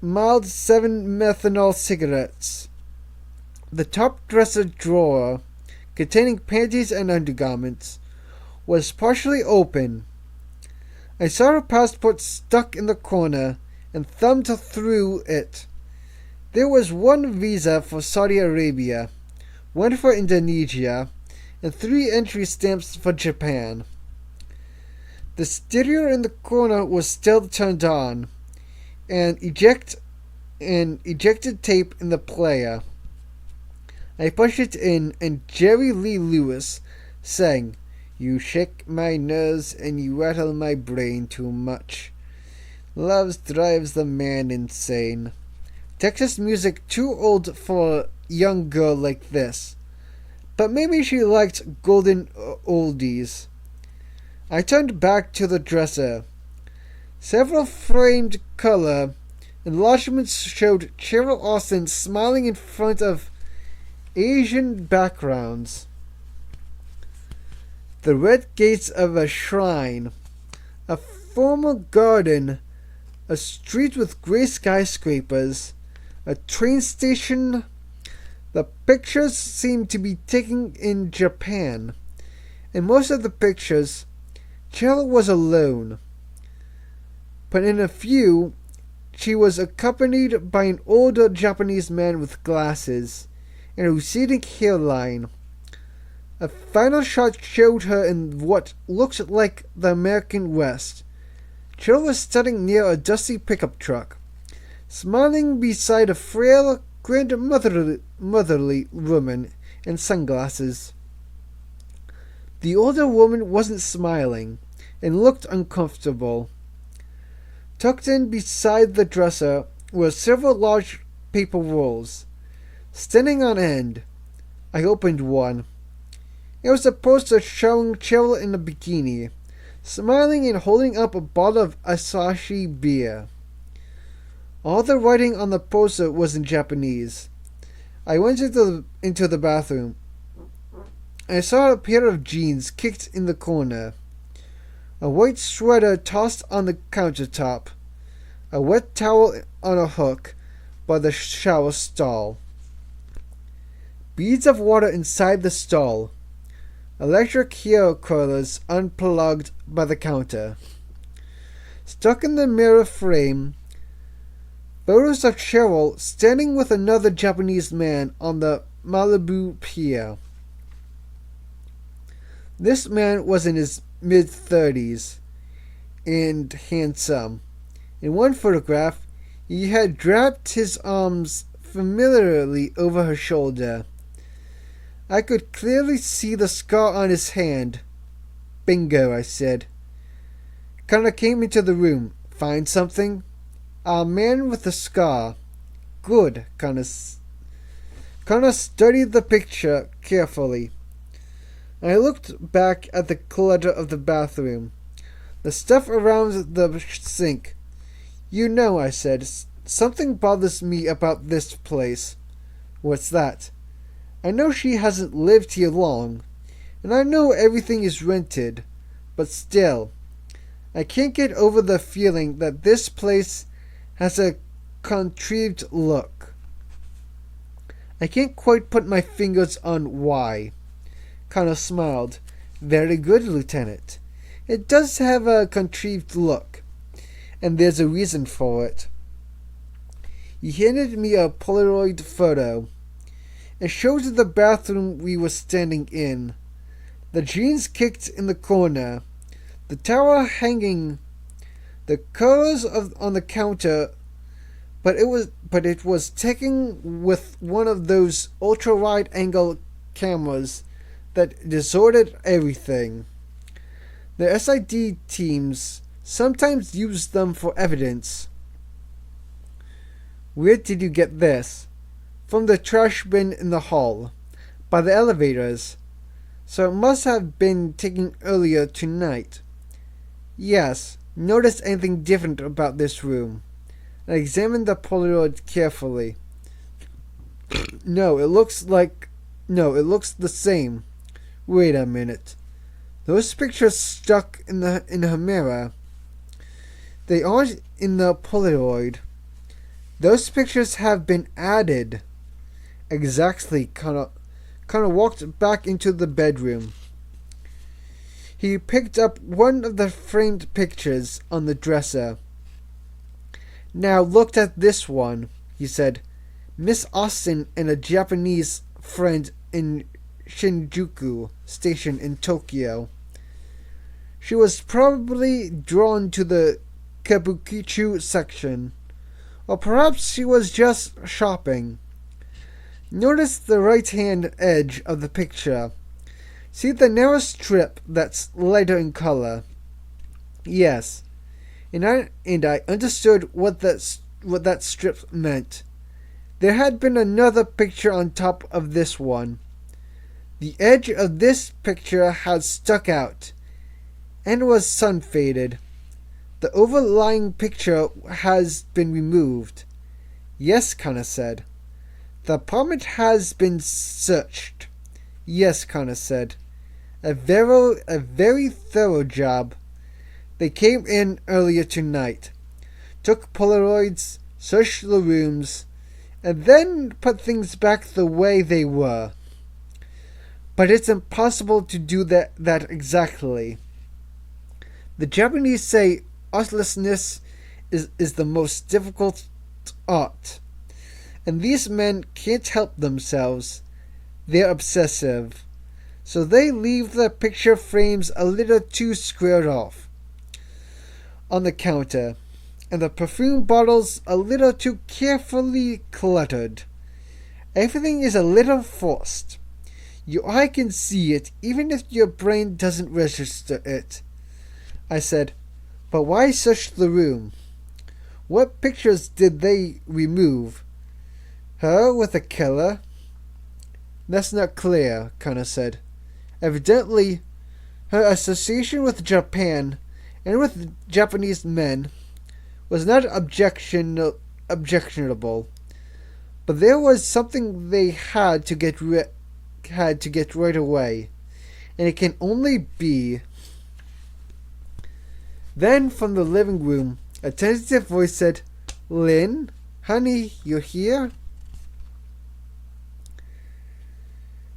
mild 7-methanol cigarettes. The top dresser drawer, containing panties and undergarments, was partially open. I saw her passport stuck in the corner and thumbed through it. There was 1 visa for Saudi Arabia, 1 for Indonesia, and 3 entry stamps for Japan. The stereo in the corner was still turned on, and ejected tape in the player. I punched it in, and Jerry Lee Lewis sang, "You shake my nerves and you rattle my brain too much. Love drives the man insane." Texas music too old for a young girl like this. But maybe she liked golden oldies. I turned back to the dresser. Several framed color enlargements showed Cheryl Austen smiling in front of Asian backgrounds. The red gates of a shrine, a formal garden, a street with gray skyscrapers, a train station. The pictures seemed to be taken in Japan. In most of the pictures, Cheryl was alone. But in a few, she was accompanied by an older Japanese man with glasses and a receding hairline. A final shot showed her in what looked like the American West. Cheryl was standing near a dusty pickup truck, smiling beside a frail, grandmotherly woman in sunglasses. The older woman wasn't smiling and looked uncomfortable. Tucked in beside the dresser were several large paper rolls. Standing on end, I opened one. It was a poster showing Cheryl in a bikini, smiling and holding up a bottle of Asahi beer. All the writing on the poster was in Japanese. I went into the bathroom. I saw a pair of jeans kicked in the corner, a white sweater tossed on the countertop, a wet towel on a hook by the shower stall. Beads of water inside the stall. Electric hair curlers unplugged by the counter. Stuck in the mirror frame, photos of Cheryl standing with another Japanese man on the Malibu Pier. This man was in his mid-30s and handsome. In one photograph, he had draped his arms familiarly over her shoulder. I could clearly see the scar on his hand. Bingo, I said. Connor came into the room. Find something? A man with a scar. Good, Connor studied the picture carefully. I looked back at the clutter of the bathroom, the stuff around the sink. You know, I said, something bothers me about this place. What's that? I know she hasn't lived here long, and I know everything is rented, but still, I can't get over the feeling that this place has a contrived look. I can't quite put my fingers on why. Connor smiled. Very good, Lieutenant. It does have a contrived look, and there's a reason for it. He handed me a Polaroid photo. It showed the bathroom we were standing in. The jeans kicked in the corner, the towel hanging, the curls on the counter, but it was taken with one of those ultra-wide angle cameras that distorted everything. The SID teams sometimes use them for evidence. Where did you get this? From the trash bin in the hall, by the elevators. So it must have been taken earlier tonight. Yes. Notice anything different about this room? I examined the Polaroid carefully. No, it looks the same. Wait a minute. Those pictures stuck in her mirror. They aren't in the Polaroid. Those pictures have been added. Exactly. Connor walked back into the bedroom. He picked up one of the framed pictures on the dresser. Now look at this one, he said. Miss Austin and a Japanese friend in Shinjuku Station in Tokyo. She was probably drawn to the Kabukicho section, or perhaps she was just shopping. Notice the right-hand edge of the picture. See the narrow strip that's lighter in color? Yes, and I understood what that strip meant. There had been another picture on top of this one. The edge of this picture had stuck out, and was sun-faded. The overlying picture has been removed. Yes, Connor said. The apartment has been searched. Yes, Connor said. A very thorough job. They came in earlier tonight, took Polaroids, searched the rooms, and then put things back the way they were. But it's impossible to do that exactly. The Japanese say artlessness is the most difficult art, and these men can't help themselves. They're obsessive, so they leave the picture frames a little too squared off on the counter, and the perfume bottles a little too carefully cluttered. Everything is a little forced. Your eye can see it, even if your brain doesn't register it. I said, but why search the room? What pictures did they remove? Her with a killer? That's not clear, Connor said. Evidently, her association with Japan and with Japanese men was not objectionable, but there was something they had to get right away, and it can only be. Then from the living room, a tentative voice said, "Lynn, honey, you're here?"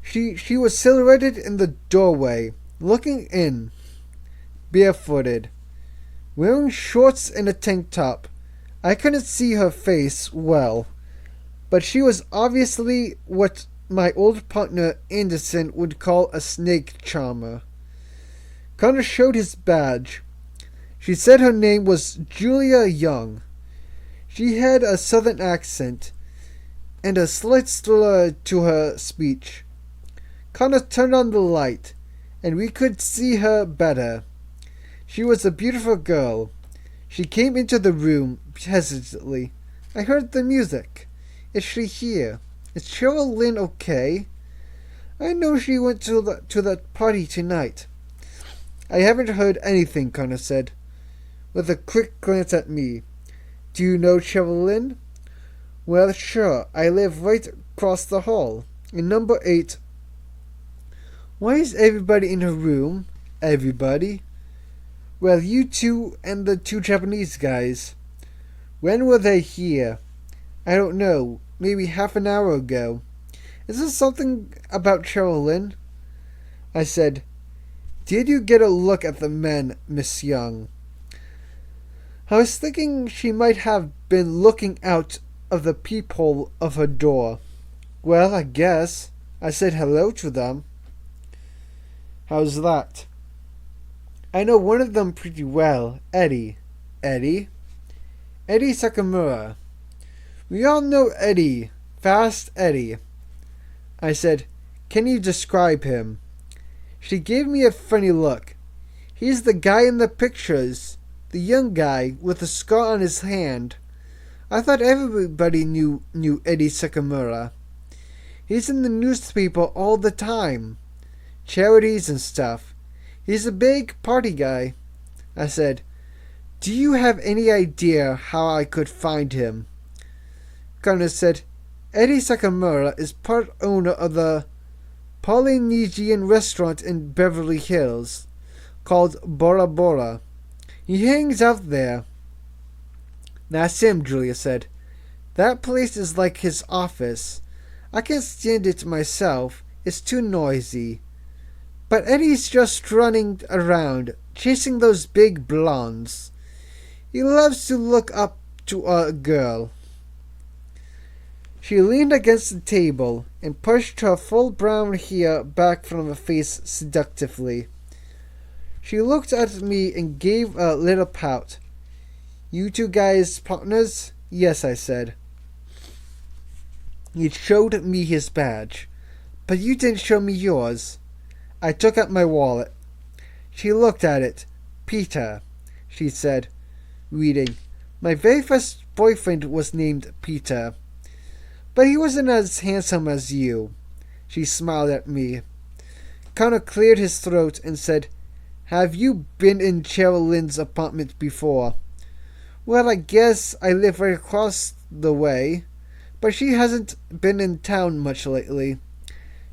She was silhouetted in the doorway, looking in, barefooted, wearing shorts and a tank top. I couldn't see her face well, but she was obviously what my old partner Anderson would call a snake charmer. Connor showed his badge. She said her name was Julia Young. She had a southern accent and a slight slur to her speech. Connor turned on the light, and we could see her better. She was a beautiful girl. She came into the room hesitantly. I heard the music. Is she here? Is Cheryl Lynn okay? I know she went to that party tonight. I haven't heard anything, Connor said, with a quick glance at me. Do you know Cheryl Lynn? Well, sure. I live right across the hall, in number 8. Why is everybody in her room? Everybody? Well, you two and the 2 Japanese guys. When were they here? I don't know. Maybe half an hour ago. Is there something about Cheryl Lynn? I said, Did you get a look at the men, Miss Young? I was thinking she might have been looking out of the peephole of her door. Well, I guess. I said hello to them. How's that? I know one of them pretty well, Eddie. Eddie? Eddie Sakamura. We all know Eddie. Fast Eddie. I said, Can you describe him? She gave me a funny look. He's the guy in the pictures. The young guy with a scar on his hand. I thought everybody knew Eddie Sakamura. He's in the newspaper all the time. Charities and stuff. He's a big party guy. I said, Do you have any idea how I could find him? Connor said, Eddie Sakamura is part owner of the Polynesian restaurant in Beverly Hills called Bora Bora. He hangs out there. That's him, Julia said. That place is like his office. I can't stand it myself. It's too noisy. But Eddie's just running around, chasing those big blondes. He loves to look up to a girl. She leaned against the table and pushed her full brown hair back from her face seductively. She looked at me and gave a little pout. You 2 guys partners? Yes, I said. He showed me his badge. But you didn't show me yours. I took out my wallet. She looked at it. Peter, she said, reading. My very first boyfriend was named Peter. But he wasn't as handsome as you. She smiled at me. Connor cleared his throat and said, Have you been in Cheryl Lynn's apartment before? Well, I guess I live right across the way, but she hasn't been in town much lately.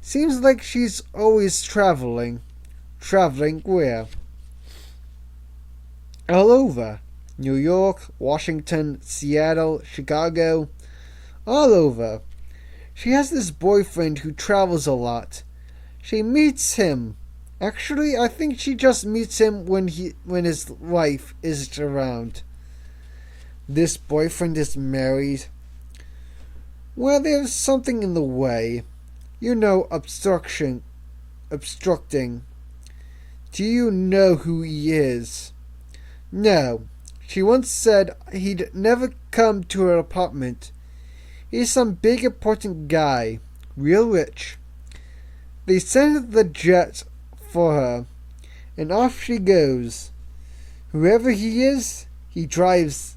Seems like she's always traveling. Traveling where? All over. New York, Washington, Seattle, Chicago. All over. She has this boyfriend who travels a lot. She meets him. Actually, I think she just meets him when his wife isn't around. This boyfriend is married. Well, there's something in the way. You know, obstructing. Do you know who he is? No. She once said he'd never come to her apartment. He's some big important guy. Real rich. They send the jet for her, and off she goes. Whoever he is, he drives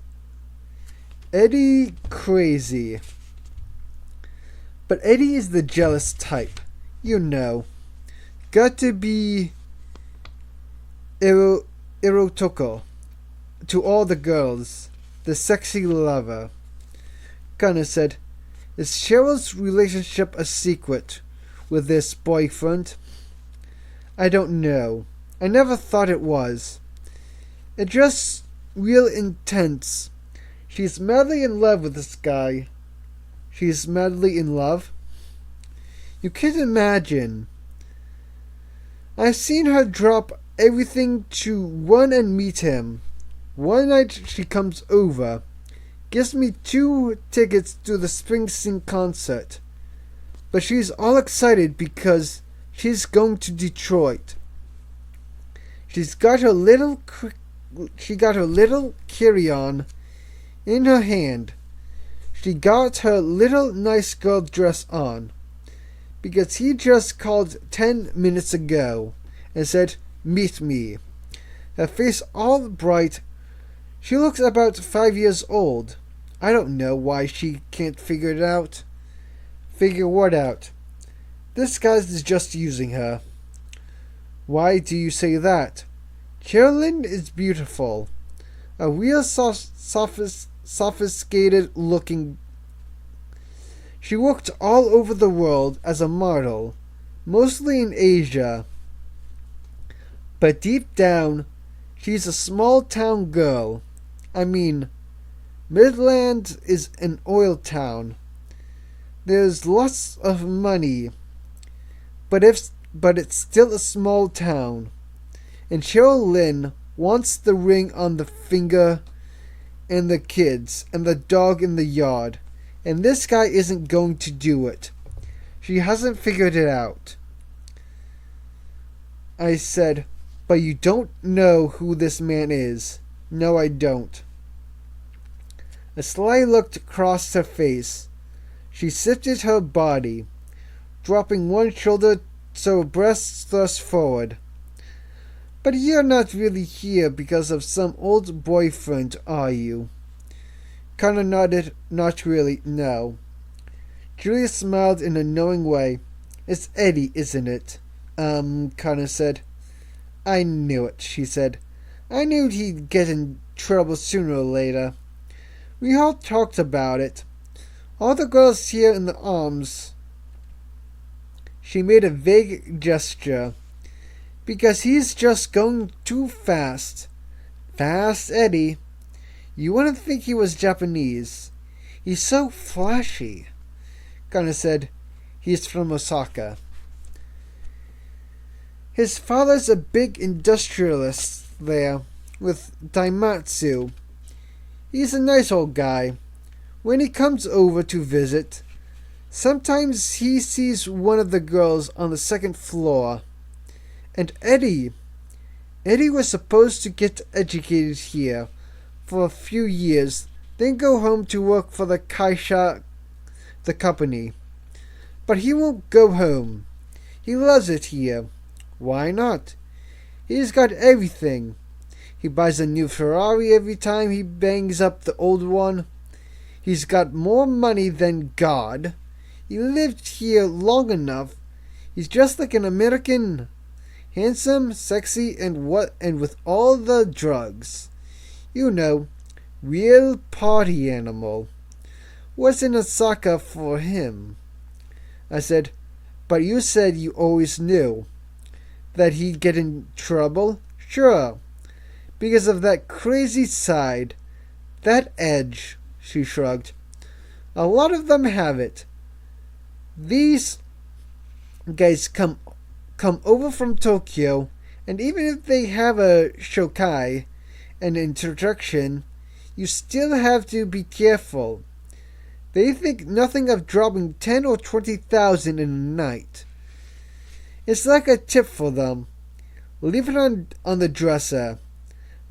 Eddie crazy. But Eddie is the jealous type. You know. Got to be Irotoko to all the girls. The sexy lover. Connor said, is Cheryl's relationship a secret with this boyfriend? I don't know. I never thought it was. It's just real intense. She's madly in love with this guy. She's madly in love? You can't imagine. I've seen her drop everything to run and meet him. One night she comes over, gives me 2 tickets to the Springsteen concert. But she's all excited because she's going to Detroit. She got her little carry-on in her hand. She got her little nice girl dress on, because he just called 10 minutes ago and said, meet me. Her face all bright. She looks about 5 years old. I don't know why she can't figure it out. Figure what out? This guy's just using her. Why do you say that? Carolyn is beautiful. A real sophisticated looking. She worked all over the world as a model, mostly in Asia. But deep down, she's a small town girl. I mean, Midland is an oil town. There's lots of money, but it's still a small town. And Cheryl Lynn wants the ring on the finger and the kids and the dog in the yard. And this guy isn't going to do it. She hasn't figured it out. I said, but you don't know who this man is. No, I don't. A sly look crossed her face. She shifted her body, dropping one shoulder so her breasts thrust forward. But you're not really here because of some old boyfriend, are you? Connor nodded. Not really, no. Julia smiled in a knowing way. It's Eddie, isn't it? Connor said. I knew it, she said. I knew he'd get in trouble sooner or later. We all talked about it. All the girls here in the arms. She made a vague gesture. Because he's just going too fast. Fast Eddie. You wouldn't think he was Japanese. He's so flashy. Connor said, he's from Osaka. His father's a big industrialist there with Daimatsu. He's a nice old guy. When he comes over to visit, sometimes he sees one of the girls on the 2nd floor. And Eddie was supposed to get educated here for a few years, then go home to work for the Kaisha, the company. But he won't go home. He loves it here. Why not? He's got everything. He buys a new Ferrari every time he bangs up the old one. He's got more money than God. He lived here long enough. He's just like an American. Handsome, sexy, and with all the drugs. You know, real party animal. What's in Osaka for him? I said, but you said you always knew that he'd get in trouble? Sure. Because of that crazy side. That edge, she shrugged. A lot of them have it. These guys come over from Tokyo, and even if they have a shokai, an introduction, you still have to be careful. They think nothing of dropping 10 or 20,000 in a night. It's like a tip for them. Leave it on the dresser.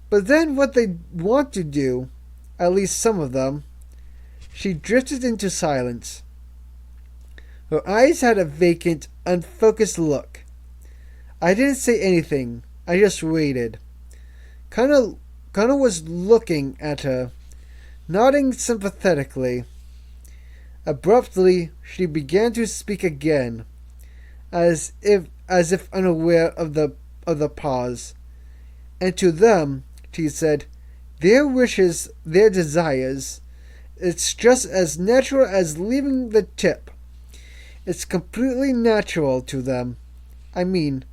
But then what they want to do, at least some of them. She drifted into silence. Her eyes had a vacant, unfocused look. I didn't say anything. I just waited. Connor was looking at her, nodding sympathetically. Abruptly, she began to speak again, as if unaware of the pause. And to them, she said, their wishes, their desires, it's just as natural as leaving the tip. It's completely natural to them. I mean,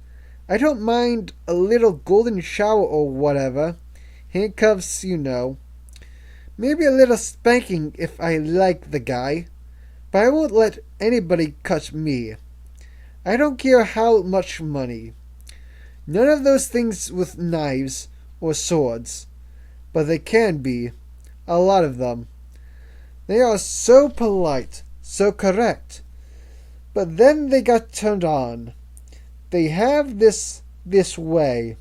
I don't mind a little golden shower or whatever. Handcuffs, you know. Maybe a little spanking if I like the guy. But I won't let anybody cut me. I don't care how much money. None of those things with knives or swords. But they can be. A lot of them. They are so polite, so correct. But then they got turned on. They have this way.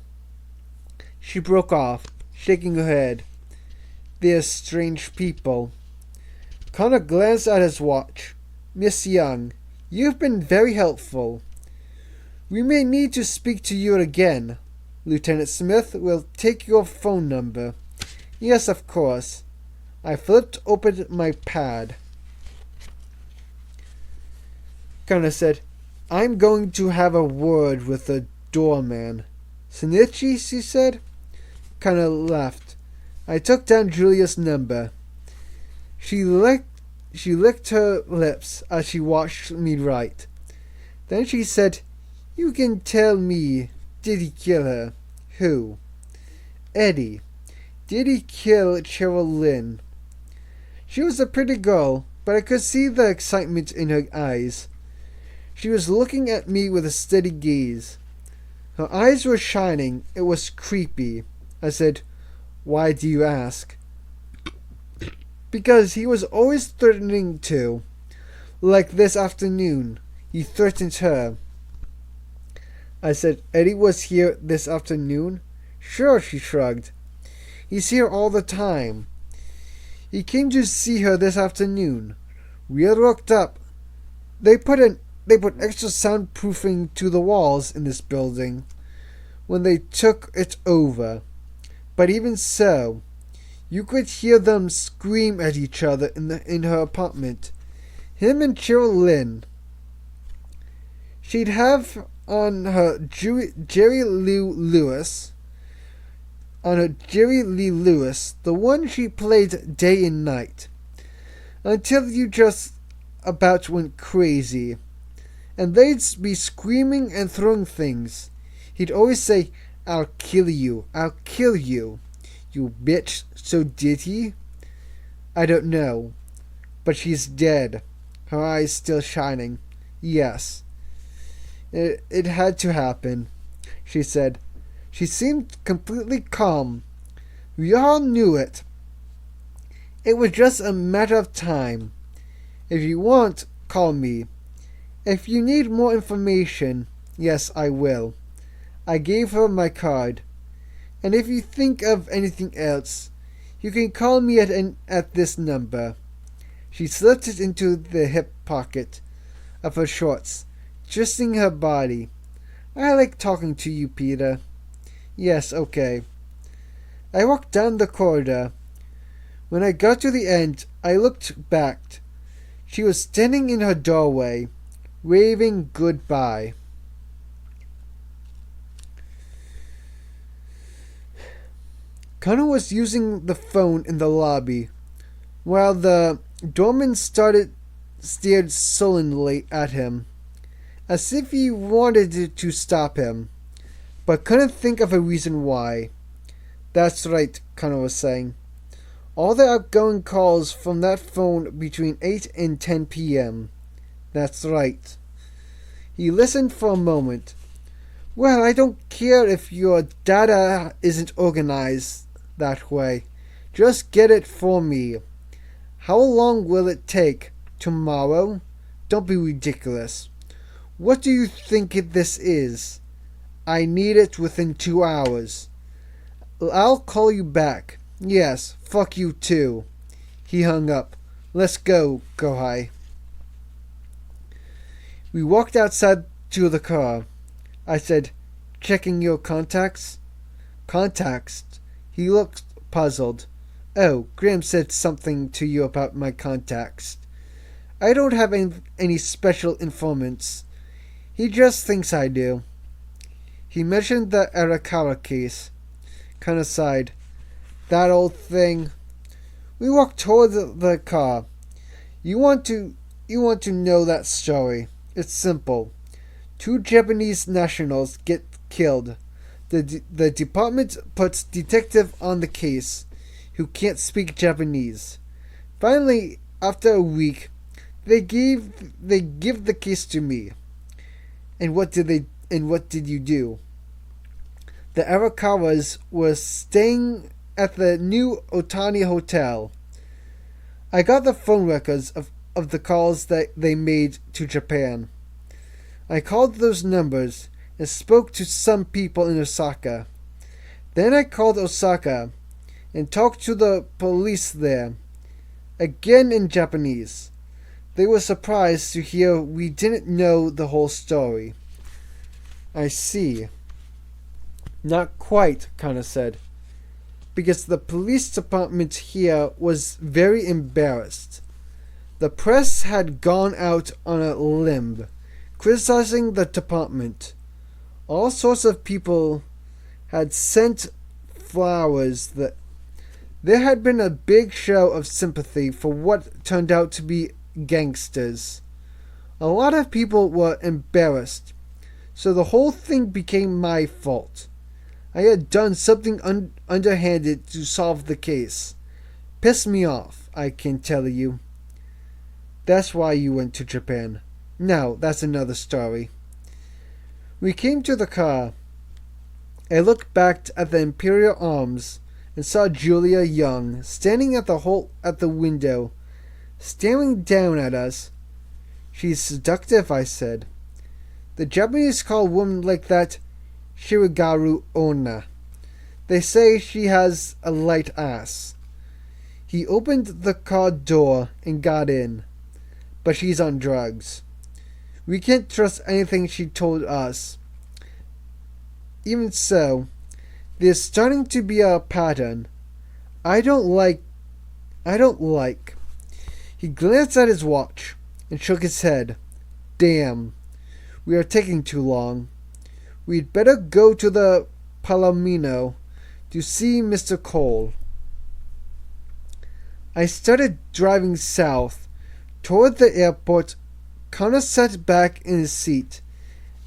She broke off, shaking her head. They're strange people. Connor glanced at his watch. Miss Young, you've been very helpful. We may need to speak to you again. Lieutenant Smith will take your phone number. Yes, of course. I flipped open my pad. Connor said, I'm going to have a word with the doorman. Snitchy, she said. Connor laughed. I took down Julia's number. She licked her lips as she watched me write. Then she said, you can tell me, did he kill her? Who? Eddie. Did he kill Cheryl Lynn? She was a pretty girl, but I could see the excitement in her eyes. She was looking at me with a steady gaze. Her eyes were shining. It was creepy. I said, why do you ask? Because he was always threatening to. Like this afternoon. He threatened her. I said, Eddie was here this afternoon? Sure, she shrugged. He's here all the time. He came to see her this afternoon. We all looked up. They put extra soundproofing to the walls in this building when they took it over. But even so, you could hear them scream at each other in her apartment. Him and Cheryl Lynn. She'd have on her Jerry Lee Lewis, the one she played day and night, until you just about went crazy. And they'd be screaming and throwing things. He'd always say, I'll kill you, I'll kill you. You bitch, so did he? I don't know. But she's dead. Her eyes still shining. Yes. It had to happen, she said. She seemed completely calm. We all knew it. It was just a matter of time. If you want, call me. If you need more information, yes, I will. I gave her my card. And if you think of anything else, you can call me at this number. She slipped it into the hip pocket of her shorts, twisting her body. I like talking to you, Peter. Yes, okay. I walked down the corridor. When I got to the end, I looked back. She was standing in her doorway, waving goodbye. Connor was using the phone in the lobby, while the doorman stared sullenly at him, as if he wanted to stop him, but couldn't think of a reason why. That's right, Connor was saying. All the outgoing calls from that phone between 8 and 10 p.m. That's right. He listened for a moment. Well, I don't care if your data isn't organized that way. Just get it for me. How long will it take? Tomorrow? Don't be ridiculous. What do you think this is? I need it within 2 hours. I'll call you back. Yes, fuck you too. He hung up. Let's go, Kohai. We walked outside to the car, I said, checking your contacts. Contacts? He looked puzzled. Oh, Graham said something to you about my contacts. I don't have any special informants. He just thinks I do. He mentioned the Arakawa case. Kinda sighed. That old thing. We walked toward the car. You want to know that story. It's simple. 2 Japanese nationals get killed. The department puts detective on the case who can't speak Japanese. Finally, after a week, they give the case to me. And what did you do? The Arakawas were staying at the new Otani Hotel. I got the phone records of the calls that they made to Japan. I called those numbers and spoke to some people in Osaka. Then I called Osaka and talked to the police there, again in Japanese. They were surprised to hear we didn't know the whole story. I see. Not quite, Kana said, because the police department here was very embarrassed. The press had gone out on a limb, criticizing the department. All sorts of people had sent flowers. There had been a big show of sympathy for what turned out to be gangsters. A lot of people were embarrassed, so the whole thing became my fault. I had done something underhanded to solve the case. Pissed me off, I can tell you. That's why you went to Japan. Now, that's another story. We came to the car. I looked back at the Imperial Arms and saw Julia Young standing at the window, staring down at us. She's seductive, I said. The Japanese call a woman like that Shirigaru Onna. They say she has a light ass. He opened the car door and got in. But she's on drugs. We can't trust anything she told us. Even so, there's starting to be a pattern. I don't like. He glanced at his watch and shook his head. Damn, we are taking too long. We'd better go to the Palomino to see Mr. Cole. I started driving south toward the airport. Connor sat back in his seat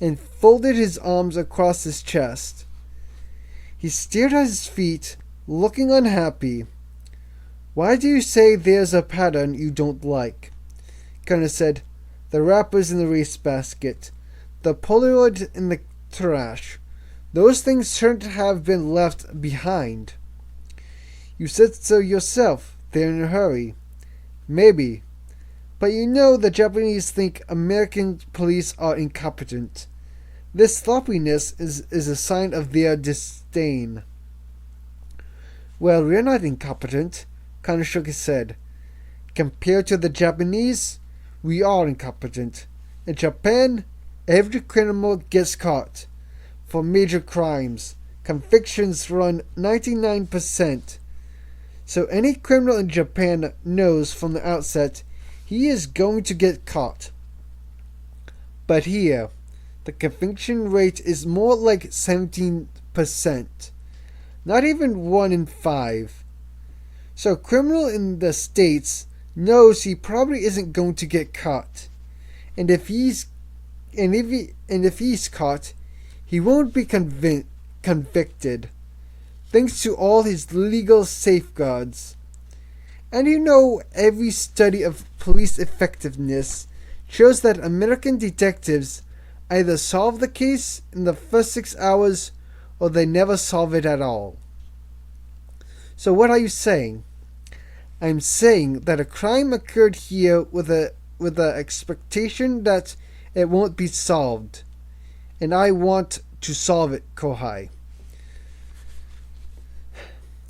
and folded his arms across his chest. He stared at his feet, looking unhappy. Why do you say there's a pattern you don't like? Connor said. The wrappers in the wastebasket. The Polaroid in the trash. Those things shouldn't have been left behind. You said so yourself. They're in a hurry. Maybe. But you know the Japanese think American police are incompetent. This sloppiness is a sign of their disdain. Well, we're not incompetent, Connor shook his head. Compared to the Japanese, we are incompetent. In Japan, every criminal gets caught. For major crimes, convictions run 99%. So any criminal in Japan knows from the outset he is going to get caught. But here, the conviction rate is more like 17%. Not even 1 in 5. So a criminal in the States knows he probably isn't going to get caught. And if he's caught, he won't be convicted. Thanks to all his legal safeguards. And you know, every study of police effectiveness shows that American detectives either solve the case in the first 6 hours or they never solve it at all. So what are you saying? I'm saying that a crime occurred here with the expectation that it won't be solved. And I want to solve it, Kohai.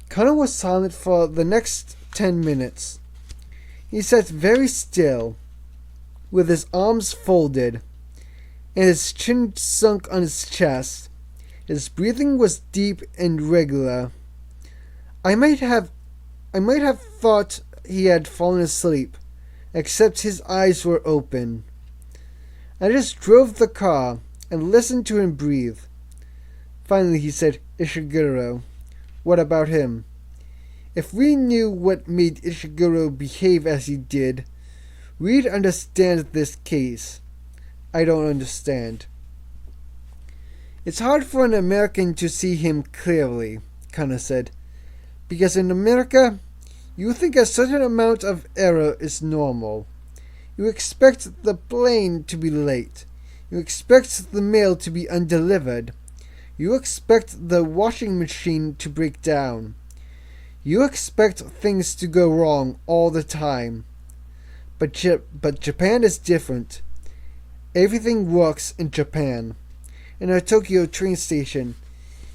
Connor was silent for the next 10 minutes. He sat very still, with his arms folded, and his chin sunk on his chest. His breathing was deep and regular. I might have thought he had fallen asleep, except his eyes were open. I just drove the car and listened to him breathe. Finally he said, "Ishiguro, what about him?" If we knew what made Ishiguro behave as he did, we'd understand this case. I don't understand. It's hard for an American to see him clearly, Kana said, because in America, you think a certain amount of error is normal. You expect the plane to be late. You expect the mail to be undelivered. You expect the washing machine to break down. You expect things to go wrong all the time. But Japan is different. Everything works in Japan. In a Tokyo train station,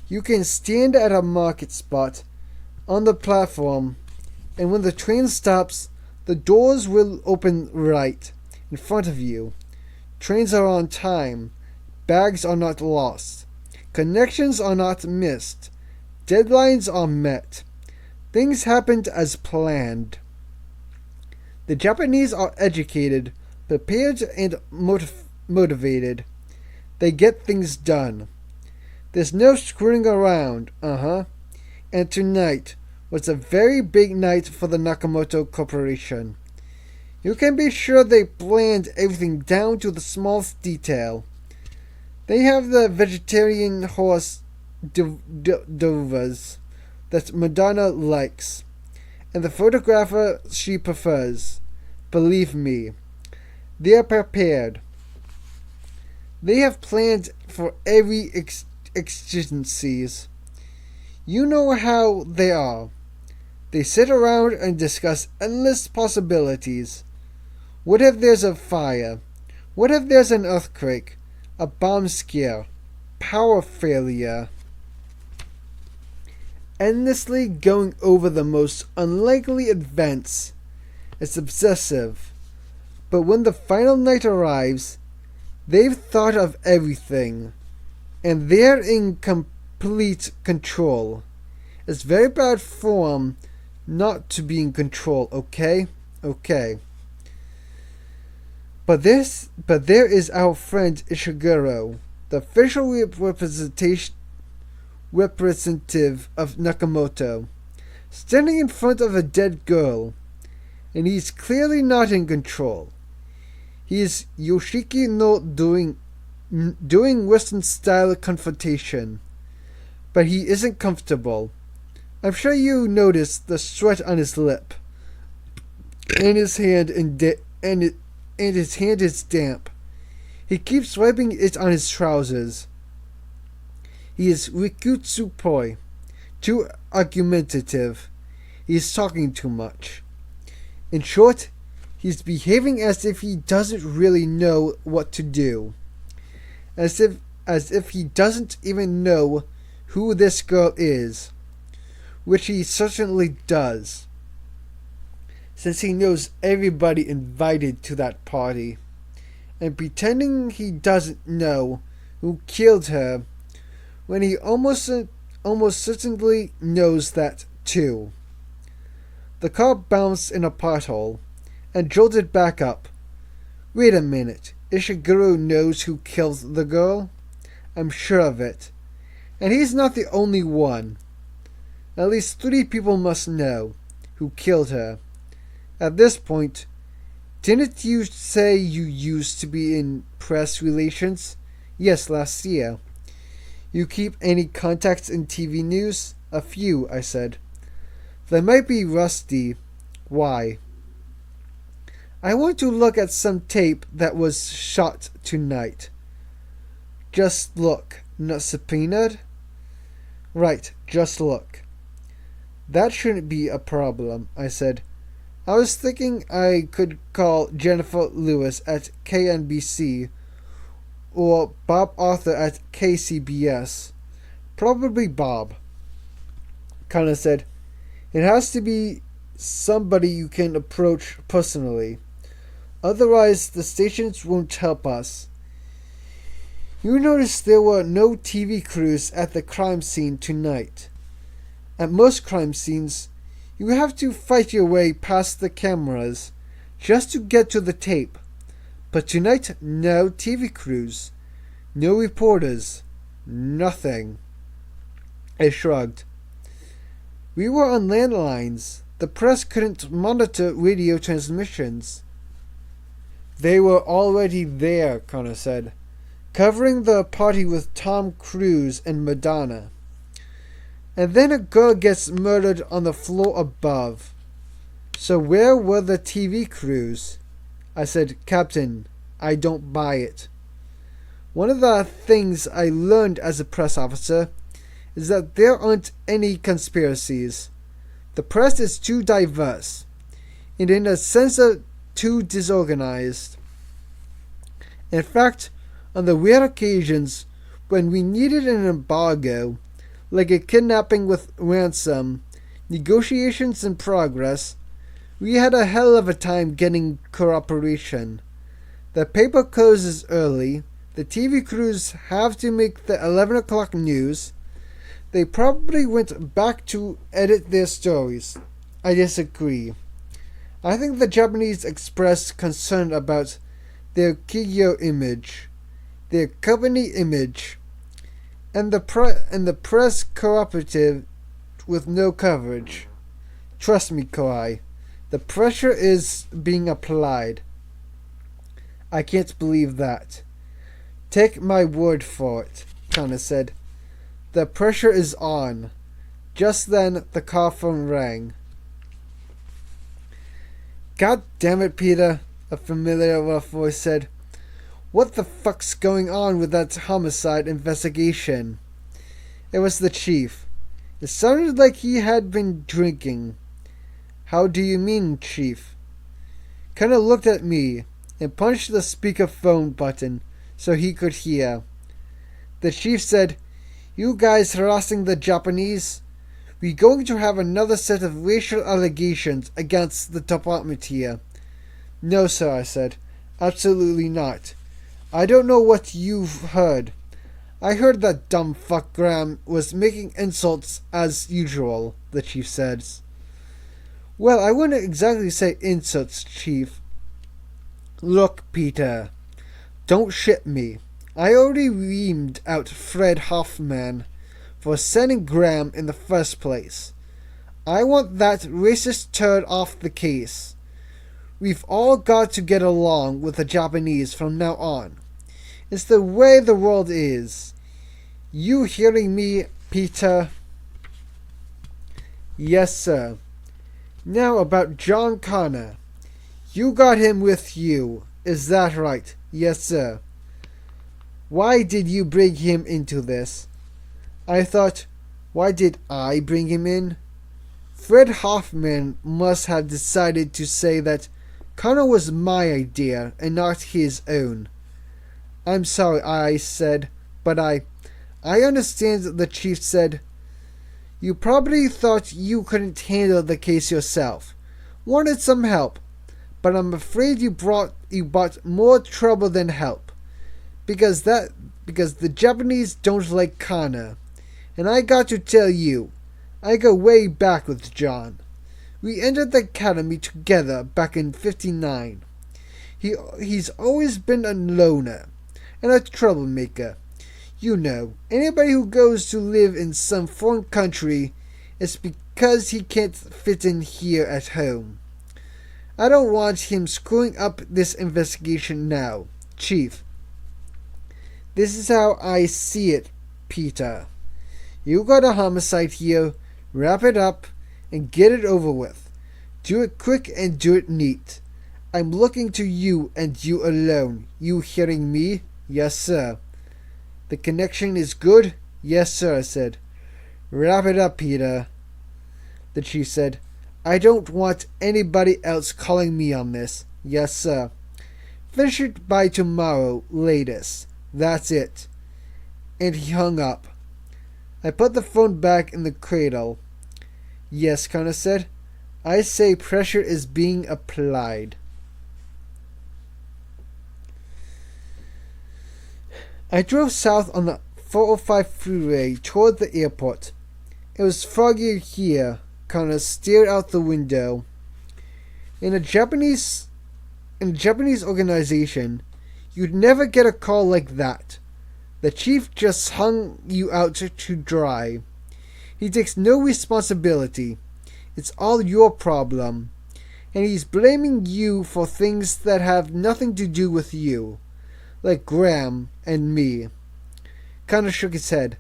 you can stand at a market spot on the platform, and when the train stops, the doors will open right in front of you. Trains are on time. Bags are not lost. Connections are not missed. Deadlines are met. Things happened as planned. The Japanese are educated, prepared, and motivated. They get things done. There's no screwing around, And tonight was a very big night for the Nakamoto Corporation. You can be sure they planned everything down to the smallest detail. They have the vegetarian horse dovas that Madonna likes, and the photographer she prefers. Believe me, they are prepared. They have planned for every exigencies. You know how they are. They sit around and discuss endless possibilities. What if there's a fire? What if there's an earthquake? A bomb scare? Power failure? Endlessly going over the most unlikely events. It's obsessive. But when the final night arrives, they've thought of everything. And they're in complete control. It's very bad form not to be in control, okay? Okay. But there is our friend Ishiguro, the official representative of Nakamoto, standing in front of a dead girl, and he's clearly not in control. He is Yoshiki no doing Western-style confrontation, but he isn't comfortable. I'm sure you noticed the sweat on his lip, and his hand his hand is damp. He keeps wiping it on his trousers. He is rikutsupoi, too argumentative. He is talking too much. In short, he's behaving as if he doesn't really know what to do. As if he doesn't even know who this girl is, which he certainly does, since he knows everybody invited to that party, and pretending he doesn't know who killed her when he almost certainly knows that too. The car bounced in a pothole and jolted back up. Wait a minute, Ishiguro knows who killed the girl? I'm sure of it. And he's not the only one. At least 3 people must know who killed her. At this point, didn't you say you used to be in press relations? Yes, last year. You keep any contacts in TV news? A few, I said. They might be rusty. Why? I want to look at some tape that was shot tonight. Just look, not subpoenaed? Right, just look. That shouldn't be a problem, I said. I was thinking I could call Jennifer Lewis at KNBC or Bob Arthur at KCBS. Probably Bob. Kana said, It has to be somebody you can approach personally. Otherwise, the stations won't help us. You noticed there were no TV crews at the crime scene tonight. At most crime scenes, you have to fight your way past the cameras just to get to the tape. But tonight, no TV crews. No reporters. Nothing. I shrugged. We were on landlines. The press couldn't monitor radio transmissions. They were already there, Connor said, covering the party with Tom Cruise and Madonna. And then a girl gets murdered on the floor above. So where were the TV crews? I said, Captain, I don't buy it. One of the things I learned as a press officer is that there aren't any conspiracies. The press is too diverse, and in a sense too disorganized. In fact, on the rare occasions when we needed an embargo, like a kidnapping with ransom, negotiations in progress, we had a hell of a time getting cooperation. The paper closes early, the TV crews have to make the 11 o'clock news. They probably went back to edit their stories. I disagree. I think the Japanese expressed concern about their Kigyo image, their company image, and the press cooperative with no coverage. Trust me, Kawai, the pressure is being applied. I can't believe that. Take my word for it, Kana said. The pressure is on. Just then, the car phone rang. God damn it, Peter, a familiar rough voice said. What the fuck's going on with that homicide investigation? It was the chief. It sounded like he had been drinking. How do you mean, Chief? Kinda looked at me and punched the speakerphone button so he could hear. The chief said, You guys harassing the Japanese? We're going to have another set of racial allegations against the department here. No, sir, I said. Absolutely not. I don't know what you've heard. I heard that dumb fuck Graham was making insults as usual, the chief says. Well, I wouldn't exactly say insults, Chief. Look, Peter, don't shit me. I already reamed out Fred Hoffman for sending Graham in the first place. I want that racist turd off the case. We've all got to get along with the Japanese from now on. It's the way the world is. You hearing me, Peter? Yes, sir. Now about John Connor. You got him with you, is that right? Yes, sir. Why did you bring him into this? I thought, why did I bring him in? Fred Hoffman must have decided to say that Connor was my idea and not his own. I'm sorry, I said, but I understand, the chief said. You probably thought you couldn't handle the case yourself. Wanted some help. But I'm afraid you brought more trouble than help. Because the Japanese don't like Kana. And I got to tell you, I go way back with John. We entered the academy together back in '59. He's always been a loner and a troublemaker. You know, anybody who goes to live in some foreign country is because he can't fit in here at home. I don't want him screwing up this investigation now, Chief. This is how I see it, Peter. You got a homicide here, wrap it up, and get it over with. Do it quick and do it neat. I'm looking to you and you alone. You hearing me? Yes, sir. The connection is good? Yes, sir, I said. Wrap it up, Peter. The chief said, I don't want anybody else calling me on this. Yes, sir. Finish it by tomorrow, latest. That's it. And he hung up. I put the phone back in the cradle. Yes, Connor said. I say pressure is being applied. I drove south on the 405 freeway toward the airport. It was foggier here. Connor stared out the window. In a Japanese organization, you'd never get a call like that. The chief just hung you out to dry. He takes no responsibility. It's all your problem. And he's blaming you for things that have nothing to do with you. Like Graham and me. Connor shook his head.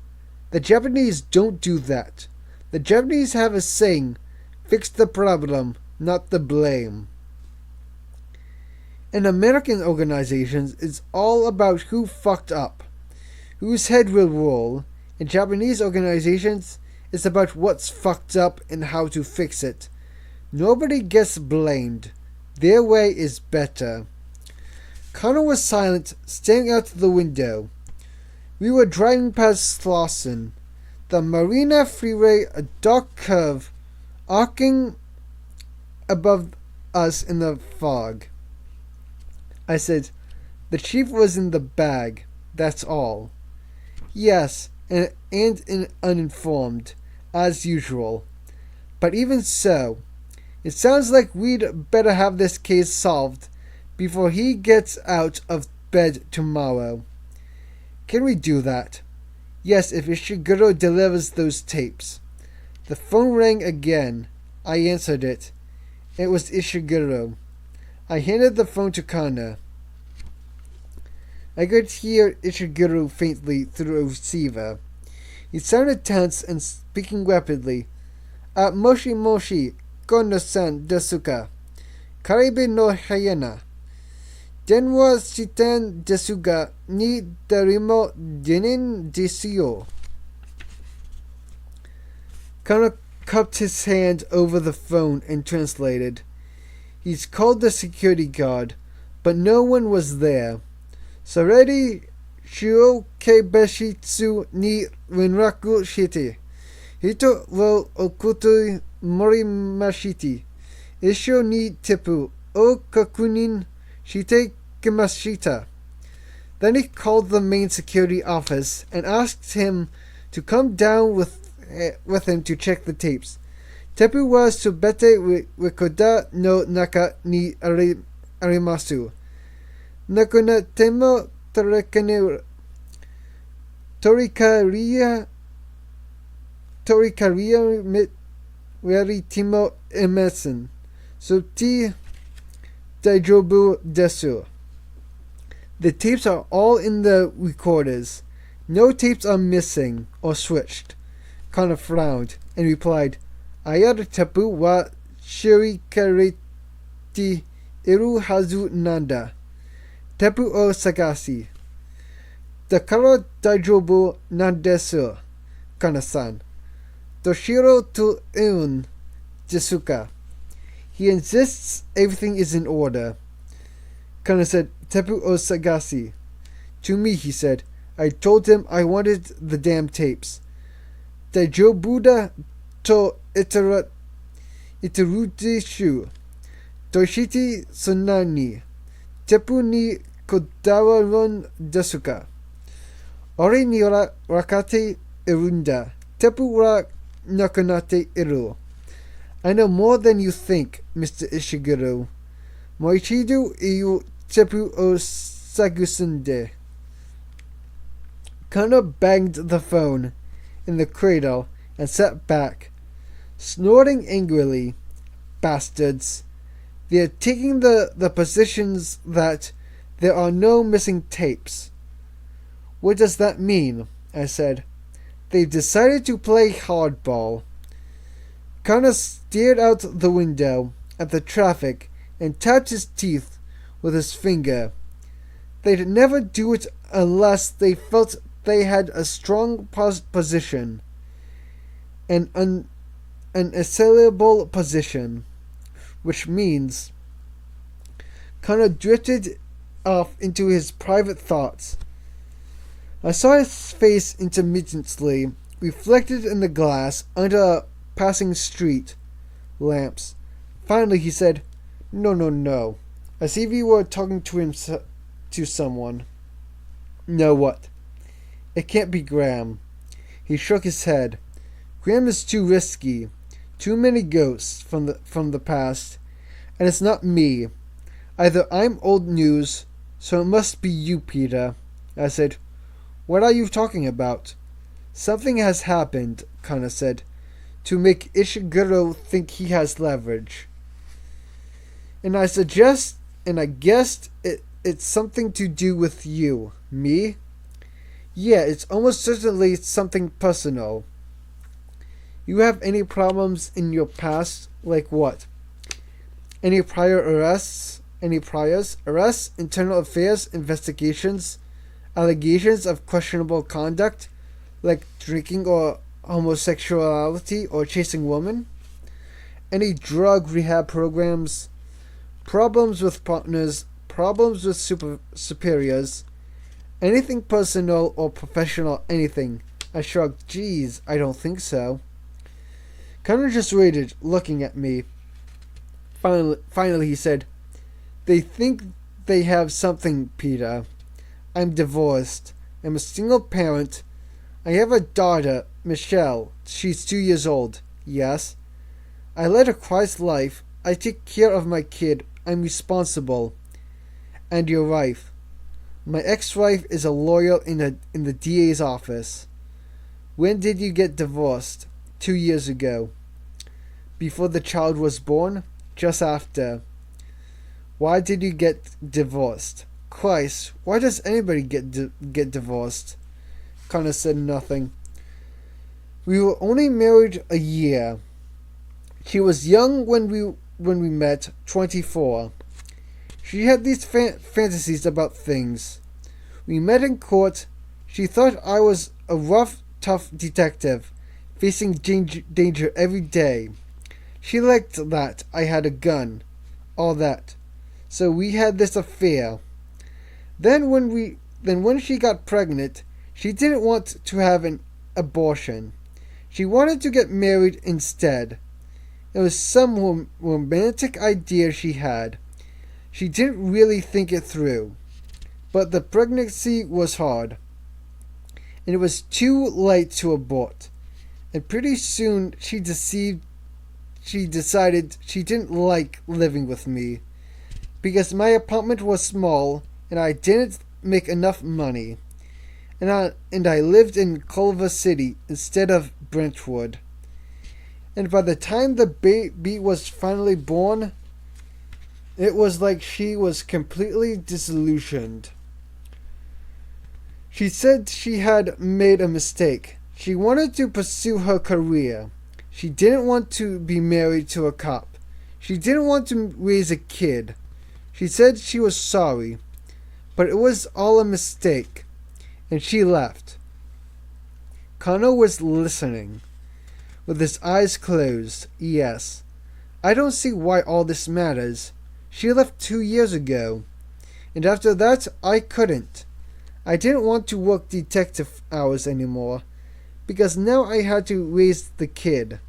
The Japanese don't do that. The Japanese have a saying, fix the problem, not the blame. In American organizations, it's all about who fucked up, whose head will roll. In Japanese organizations, it's about what's fucked up and how to fix it. Nobody gets blamed. Their way is better. Connor was silent, staring out the window. We were driving past Slauson, the Marina Freeway, a dark curve, arcing above us in the fog. I said, the chief was in the bag, that's all. Yes, and uninformed, as usual. But even so, it sounds like we'd better have this case solved before he gets out of bed tomorrow. Can we do that? Yes, if Ishiguro delivers those tapes. The phone rang again. I answered it. It was Ishiguro. I handed the phone to Kana. I could hear Ishiguro faintly through a receiver. He sounded tense and speaking rapidly. Moshi moshi, Kono-san desu ka? Karibe no hayana. Denwa shiten desu ga ni darimo denin desu yo. Kana cupped his hand over the phone and translated. He's called the security guard, but no one was there. Saredi shio keibeshitsu ni renraku shite. Hito wo okuto morimashiti. Isho ni tepu o kakunin shite kimashita. Then he called the main security office and asked him to come down with him to check the tapes. Tepu wa subete wikoda no naka ni arimasu. Nakuna temo torikaria mit veritimo emessen. Subti daijobu desu. The tapes are all in the recorders. No tapes are missing or switched. Kana frowned and replied, Ayara tepu wa shirikareti iru hazu nanda. Tepu o sagasi. Dakara daijobu nandesu, Kana-san. Toshiro to eun desuka. He insists everything is in order. Kana said, Tepu o sagasi. To me, he said, I told him I wanted the damn tapes. Daijobuda to iterudishu. Toshiti sonani. Tepu ni kodawaron desuka. Ore ni rakate irunda. Tepu wa nakanate iru. I know more than you think, Mr. Ishiguro. Moichidu iu tepu o sagusunde. Kana banged the phone in the cradle and sat back, snorting angrily. Bastards. They're taking the positions that there are no missing tapes. What does that mean? I said. They've decided to play hardball. Kana stared out the window at the traffic and tapped his teeth with his finger. They'd never do it unless they felt they had a strong position, an assailable position, which means Kana drifted off into his private thoughts. I saw his face intermittently reflected in the glass under a passing street lamps. Finally he said, No. As if he were talking to someone. No, what? It can't be Graham. He shook his head. Graham is too risky. Too many ghosts from the past. And it's not me. Either I'm old news, so it must be you, Peter. I said, what are you talking about? Something has happened, Connor said, to make Ishiguro think he has leverage. And I guessed it's something to do with you. Me? Yeah, it's almost certainly something personal. You have any problems in your past? Like what? Any prior arrests? Any priors? Arrests? Internal affairs? Investigations? Allegations of questionable conduct? Like drinking or homosexuality or chasing women? Any drug rehab programs? Problems with partners? Problems with superiors? Anything personal or professional? Anything? I shrugged. Geez, I don't think so. Connor just waited, looking at me. Finally he said, they think they have something, Peter. I'm divorced. I'm a single parent. I have a daughter, Michelle. She's 2 years old. Yes. I led a Christ life. I take care of my kid. I'm responsible. And your wife. My ex-wife is a lawyer in the DA's office. When did you get divorced? 2 years ago. Before the child was born? Just after. Why did you get divorced? Christ, why does anybody get divorced? Connor said nothing. We were only married a year. She was young when we met, 24. She had these fantasies about things. We met in court. She thought I was a rough, tough detective, facing danger every day. She liked that I had a gun, all that. So we had this affair. Then when she got pregnant, she didn't want to have an abortion. She wanted to get married instead. It was some romantic idea she had. She didn't really think it through. But the pregnancy was hard. And it was too late to abort. And pretty soon she decided she didn't like living with me. Because my apartment was small and I didn't make enough money. And I lived in Culver City instead of Brentwood. And by the time the baby was finally born, it was like she was completely disillusioned. She said she had made a mistake. She wanted to pursue her career. She didn't want to be married to a cop. She didn't want to raise a kid. She said she was sorry, but it was all a mistake, and she left. Connor was listening, with his eyes closed. Yes, I don't see why all this matters. She left 2 years ago, and after that I couldn't. I didn't want to work detective hours anymore, because now I had to raise the kid.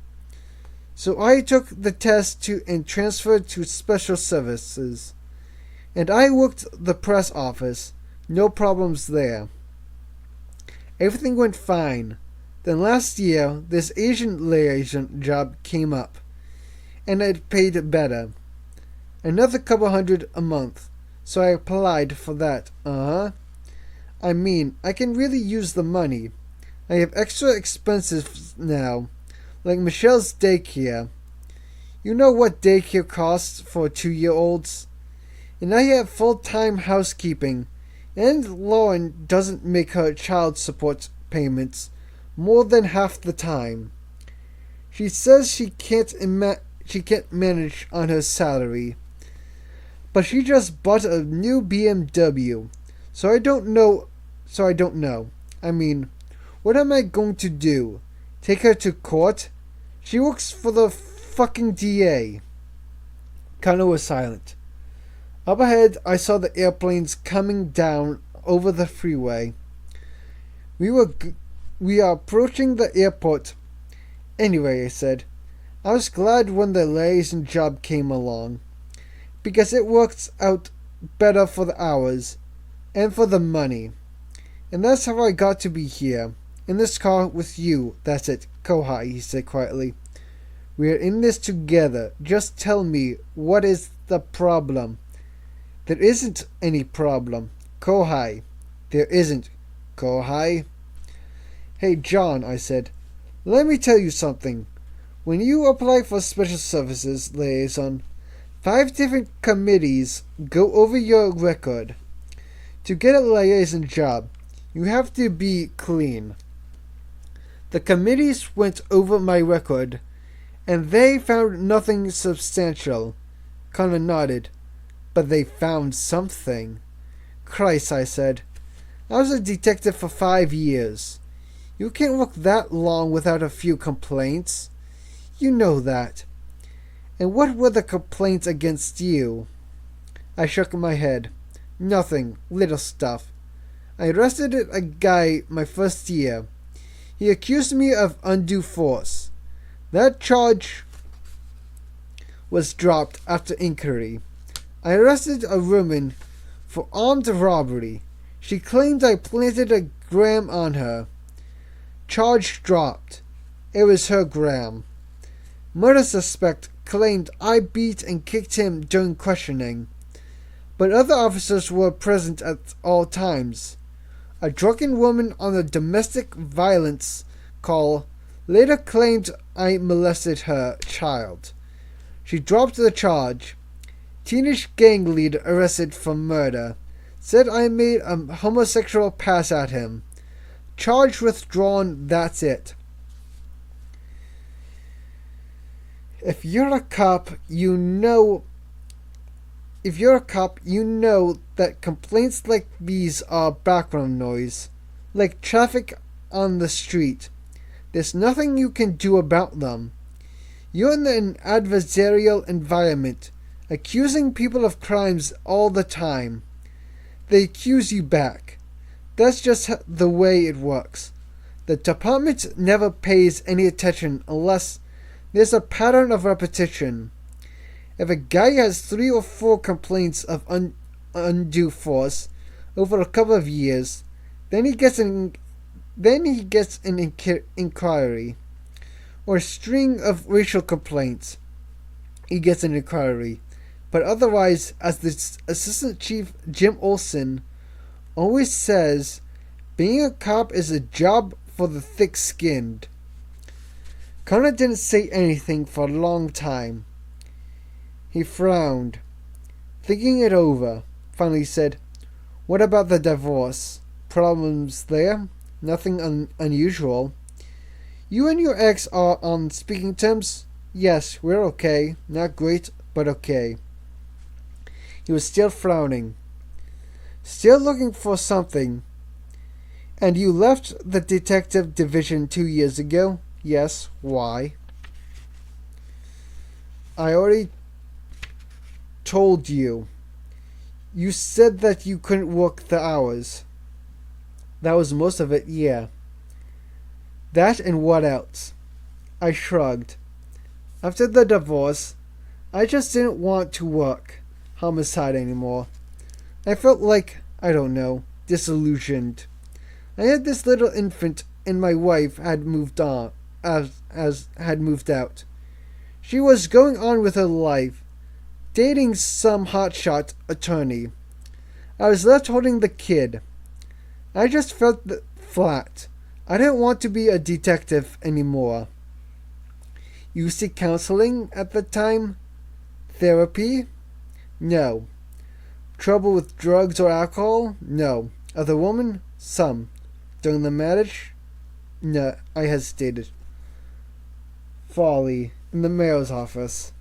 So I took the test and transferred to special services. And I worked the press office. No problems there. Everything went fine. Then last year, this Asian liaison job came up. And it paid better. Another couple hundred a month. So I applied for that. I mean, I can really use the money. I have extra expenses now. Like Michelle's daycare. You know what daycare costs for 2-year-olds? And I have full-time housekeeping, and Lauren doesn't make her child support payments more than half the time. She says she can't manage on her salary. But she just bought a new BMW, so I don't know. I mean, what am I going to do? Take her to court? She works for the fucking DA. Connor was silent. Up ahead, I saw the airplanes coming down over the freeway. We are approaching the airport. Anyway, I said, I was glad when the liaison job came along, because it works out better for the hours and for the money. And that's how I got to be here. In this car with you. That's it. Kohai, he said quietly. We're in this together. Just tell me, what is the problem? There isn't any problem. Kohai. There isn't. Kohai. Hey, John, I said. Let me tell you something. When you apply for Special Services Liaison, 5 different committees go over your record. To get a liaison job, you have to be clean. The committees went over my record, and they found nothing substantial. Connor nodded. But they found something. Christ, I said. I was a detective for 5 years. You can't work that long without a few complaints. You know that. And what were the complaints against you? I shook my head. Nothing. Little stuff. I arrested a guy my first year. He accused me of undue force. That charge was dropped after inquiry. I arrested a woman for armed robbery. She claimed I planted a gram on her. Charge dropped. It was her gram. Murder suspect claimed I beat and kicked him during questioning, but other officers were present at all times. A drunken woman on a domestic violence call later claimed I molested her child. She dropped the charge. Teenage gang leader arrested for murder. Said I made a homosexual pass at him. Charge withdrawn, that's it. If you're a cop, you know that complaints like these are background noise, like traffic on the street. There's nothing you can do about them. You're in an adversarial environment, accusing people of crimes all the time. They accuse you back. That's just the way it works. The department never pays any attention unless there's a pattern of repetition. If a guy has 3 or 4 complaints of undue force over a couple of years, then he gets an inquiry. Or a string of racial complaints, he gets an inquiry. But otherwise, as the Assistant Chief Jim Olson always says, being a cop is a job for the thick-skinned. Connor didn't say anything for a long time. He frowned, thinking it over. Finally said, What about the divorce? Problems there? Nothing unusual. You and your ex are on speaking terms? Yes, we're okay. Not great, but okay. He was still frowning. Still looking for something. And you left the detective division 2 years ago? Yes. Why? I already told you. You said that you couldn't work the hours. That was most of it, yeah. That and what else? I shrugged. After the divorce, I just didn't want to work homicide anymore. I felt like, I don't know, disillusioned. I had this little infant and my wife had moved on, had moved out. She was going on with her life, dating some hotshot attorney. I was left holding the kid. I just felt flat. I didn't want to be a detective anymore. You seek counseling at the time? Therapy? No. Trouble with drugs or alcohol? No. Other woman? Some. During the marriage? No. I hesitated. Folly. In the mayor's office.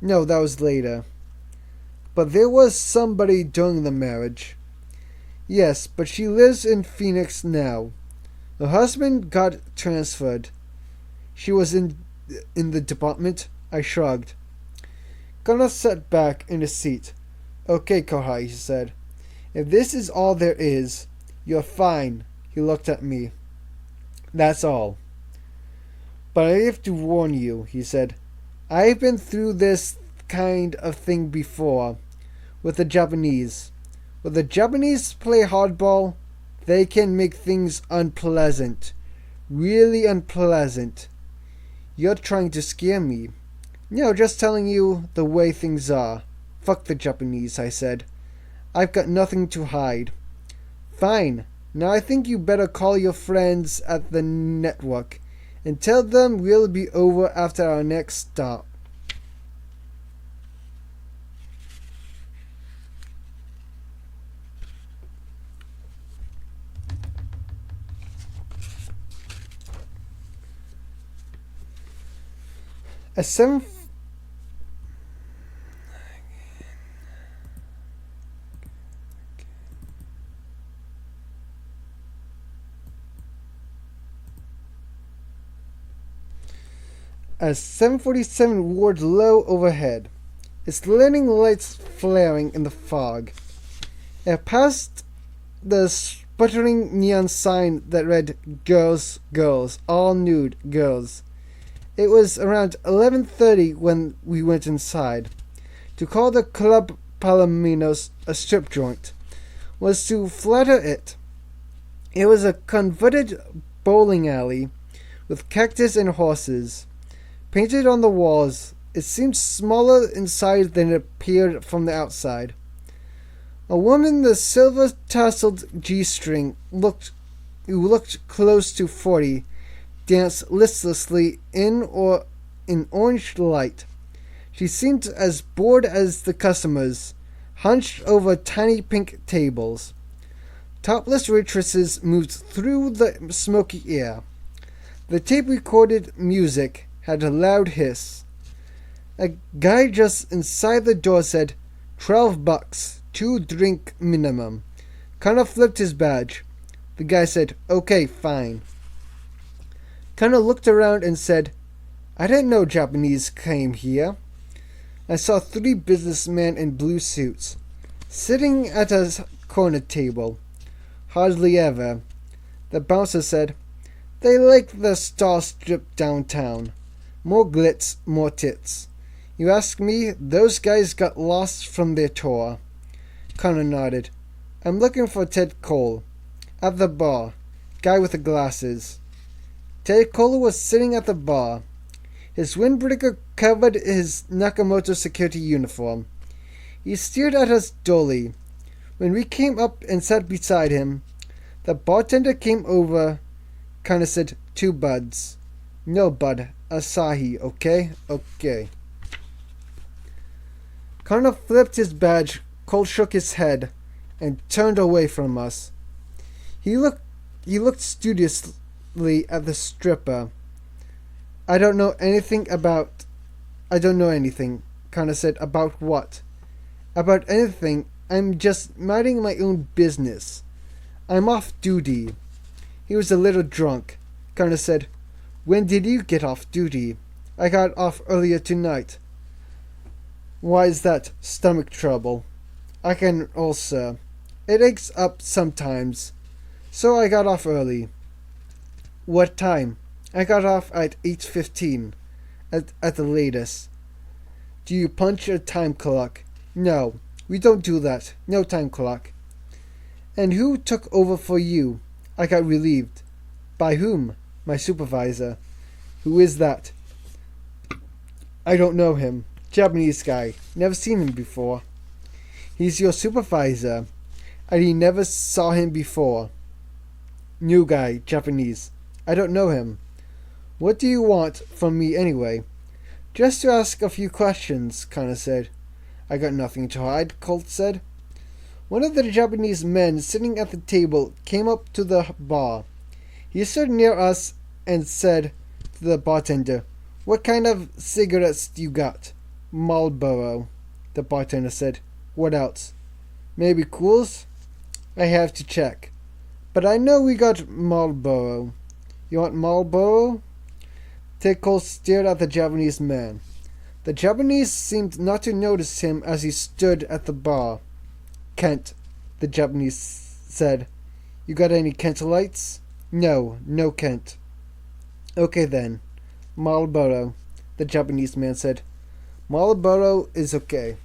No, that was later. But there was somebody during the marriage. Yes, but she lives in Phoenix now. Her husband got transferred. She was in the department. I shrugged. Connor sat back in his seat. Okay, Kohai, he said. If this is all there is, you're fine. He looked at me. That's all. But I have to warn you, he said. I've been through this kind of thing before. With the Japanese. When the Japanese play hardball, They can make things unpleasant. Really unpleasant. You're trying to scare me. No, just telling you the way things are. Fuck the Japanese, I said. I've got nothing to hide. Fine. Now I think you better call your friends at the network and tell them we'll be over after our next stop. At 7 As 747 roared low overhead, its landing lights flaring in the fog. It passed the sputtering neon sign that read, "Girls, girls, all nude girls." It was around 11:30 when we went inside. To call the Club Palominos a strip joint was to flatter it. It was a converted bowling alley with cactus and horses. Painted on the walls, it seemed smaller inside than it appeared from the outside. A woman in the silver-tasseled G-string who looked close to 40 danced listlessly in orange light. She seemed as bored as the customers, hunched over tiny pink tables. Topless waitresses moved through the smoky air. The tape-recorded music had a loud hiss. A guy just inside the door said, $12, 2-drink minimum. Connor flipped his badge. The guy said, "Okay, fine." Connor looked around and said, "I didn't know Japanese came here." I saw 3 businessmen in blue suits, sitting at a corner table. "Hardly ever." The bouncer said, "They like the Star Strip downtown. More glitz, more tits. You ask me, those guys got lost from their tour." Connor nodded. "I'm looking for Ted Cole. At the bar. Guy with the glasses." Ted Cole was sitting at the bar. His windbreaker covered his Nakamoto security uniform. He stared at us dully. When we came up and sat beside him, the bartender came over, kinda said, "2 buds." "No, bud. Asahi, okay?" "Okay." Connor flipped his badge. Cole shook his head and turned away from us. He looked studiously at the stripper. I don't know anything," Connor said. "About what?" "About anything. I'm just minding my own business. I'm off duty." He was a little drunk. Connor said, "When did you get off duty?" "I got off earlier tonight." "Why is that?" "Stomach trouble." "I can ulcer. It aches up sometimes. So I got off early." "What time?" "I got off at 8:15, at the latest." "Do you punch a time clock?" "No, we don't do that. No time clock." "And who took over for you?" "I got relieved." "By whom?" "My supervisor." "Who is that?" "I don't know him. Japanese guy. Never seen him before." "He's your supervisor, and you never saw him before." "New guy, Japanese. I don't know him." "What do you want from me anyway?" "Just to ask a few questions," Connor said. "I got nothing to hide," Colt said. One of the Japanese men sitting at the table came up to the bar. He stood near us and said to the bartender, "What kind of cigarettes do you got?" "Marlboro," the bartender said. "What else?" "Maybe Cools?" "I have to check. But I know we got Marlboro." "You want Marlboro?" Ted Cole stared at the Japanese man. The Japanese seemed not to notice him as he stood at the bar. "Kent," the Japanese said. "You got any Kent lights?" "No, no Kent." "Okay then. Marlboro," the Japanese man said. "Marlboro is okay."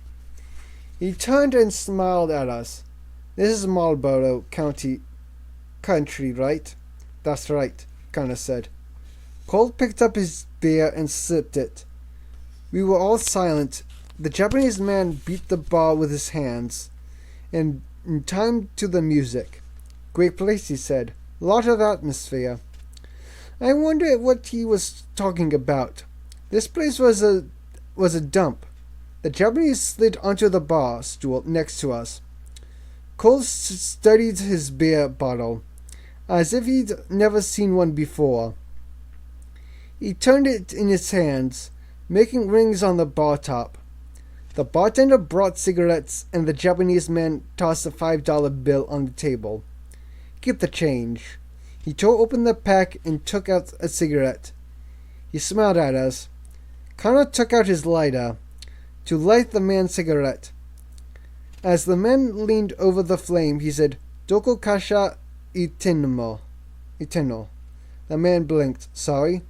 He turned and smiled at us. "This is Marlboro County. country, right? That's right, Kana said. Cole picked up his beer and sipped it. We were all silent. The Japanese man beat the bar with his hands, and in time to the music. Great place, he said. Lot of atmosphere. I wonder what he was talking about. This place was a dump. The Japanese slid onto the bar stool next to us. Cole studied his beer bottle, as if he'd never seen one before. He turned it in his hands, making rings on the bar top. The bartender brought cigarettes, and the Japanese man tossed a $5 bill on the table. Keep the change. He tore open the pack and took out a cigarette. He smiled at us. Kana took out his lighter to light the man's cigarette. As the man leaned over the flame, he said, Doko kasha itenno. The man blinked. Sorry?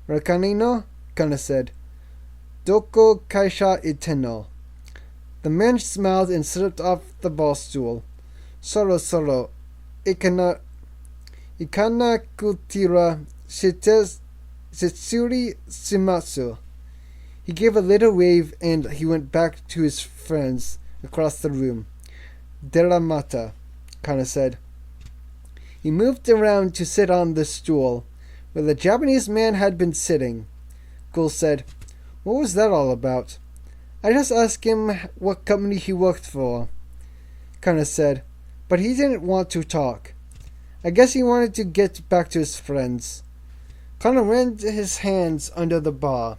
Rakani no? Kana said. Doko kaisha itenno. The man smiled and slipped off the bar stool. Soro. Ikana kutira shitsuri shimatsu. He gave a little wave and he went back to his friends across the room. Deramata, Kana said. He moved around to sit on the stool where the Japanese man had been sitting. Cole said, What was that all about? I just asked him what company he worked for. Kana said, but he didn't want to talk. I guess he wanted to get back to his friends. Kana ran his hands under the bar.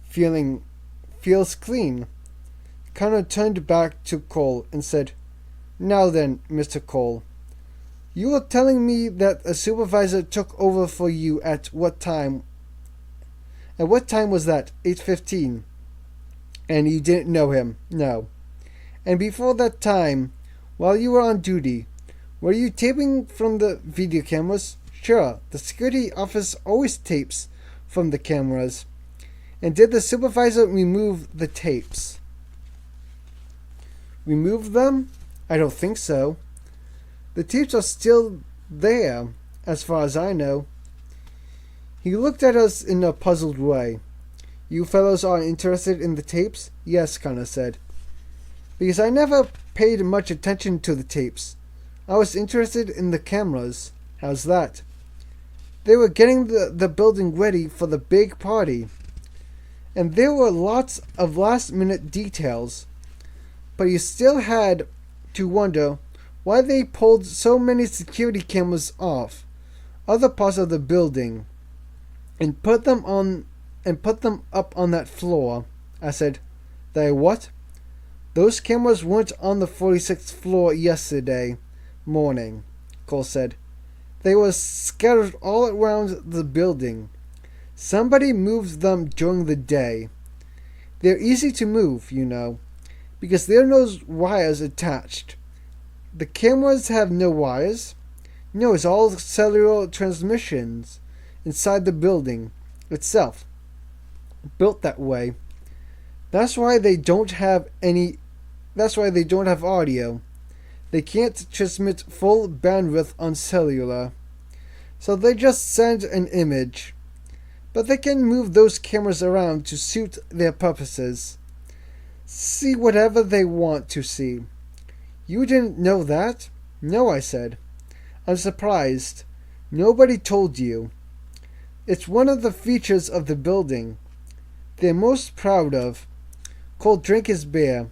Feels clean. Kana turned back to Cole and said, Now then, Mr. Cole. You were telling me that a supervisor took over for you at what time? At what time was that? 8:15. And you didn't know him? No. And before that time, while you were on duty, were you taping from the video cameras? Sure, the security office always tapes from the cameras. And did the supervisor remove the tapes? Remove them? I don't think so. The tapes are still there, as far as I know. He looked at us in a puzzled way. You fellows are interested in the tapes? Yes, Kana said. Because I never paid much attention to the tapes. I was interested in the cameras. How's that? They were getting the building ready for the big party. And there were lots of last-minute details. But you still had to wonder why they pulled so many security cameras off other parts of the building and put them up on that floor. I said, They what? Those cameras weren't on the 46th floor yesterday morning, Cole said. They were scattered all around the building. Somebody moved them during the day. They're easy to move, you know, because there are no wires attached. The cameras have no wires. No, it's all cellular transmissions inside the building itself, built that way. That's why they don't have audio. They can't transmit full bandwidth on cellular. So they just send an image. But they can move those cameras around to suit their purposes. See whatever they want to see. You didn't know that? No, I said. I'm surprised. Nobody told you. It's one of the features of the building they're most proud of. Cole drank his beer.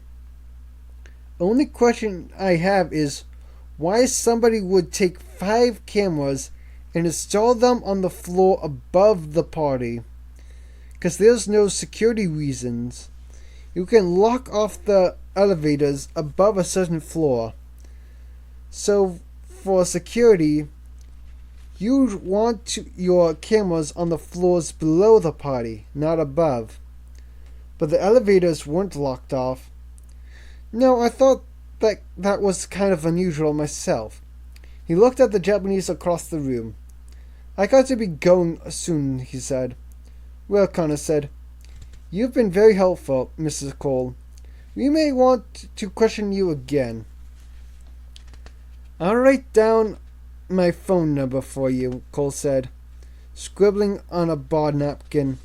Only question I have is why somebody would take 5 cameras and install them on the floor above the party. 'Cause there's no security reasons. You can lock off the elevators above a certain floor. So for security, you'd want your cameras on the floors below the party, not above. But the elevators weren't locked off. No, I thought that was kind of unusual myself. He looked at the Japanese across the room. I got to be going soon, he said. Well, Kana said, You've been very helpful, Mrs. Cole. We may want to question you again. I'll write down my phone number for you, Cole said, scribbling on a bar napkin.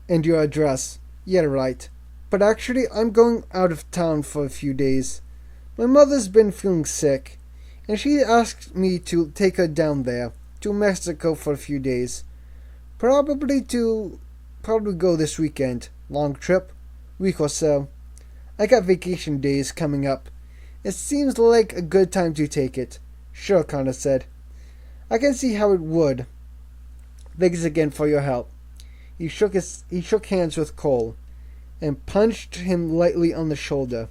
And your address. Yeah, right. But actually, I'm going out of town for a few days. My mother's been feeling sick, and she asked me to take her down there, to Mexico for a few days. Probably go this weekend. Long trip. Week or so. I got vacation days coming up. It seems like a good time to take it. Sure, Connor said. I can see how it would. Thanks again for your help. He shook hands with Cole and punched him lightly on the shoulder.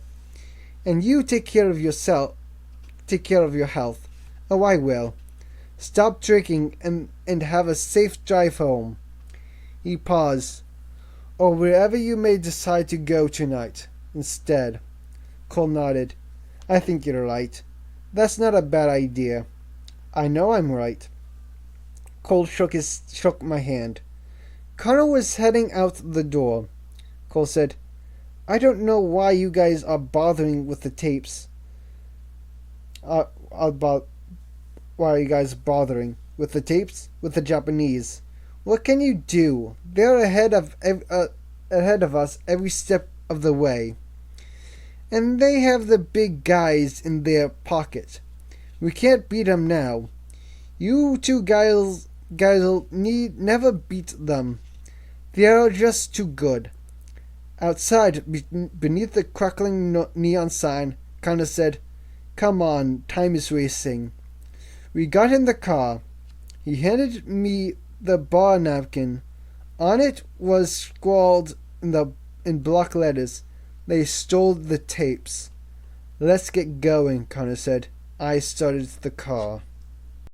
And you take care of yourself. Take care of your health. Oh, I will. Stop drinking and have a safe drive home. He paused. Or wherever you may decide to go tonight. Instead. Cole nodded. I think you're right. That's not a bad idea. I know I'm right. Cole shook my hand. Connor was heading out the door. Cole said, I don't know why you guys are bothering with the tapes. Why are you guys bothering? With the tapes? With the Japanese? What can you do? They're ahead of us every step of the way. And they have the big guys in their pocket. We can't beat them now. You two guys'll never beat them. They are just too good. Outside, beneath the crackling neon sign, Connor said, Come on, time is racing. We got in the car. He handed me the bar napkin. On it was scrawled in block letters, They stole the tapes. Let's get going, Connor said. I started the car.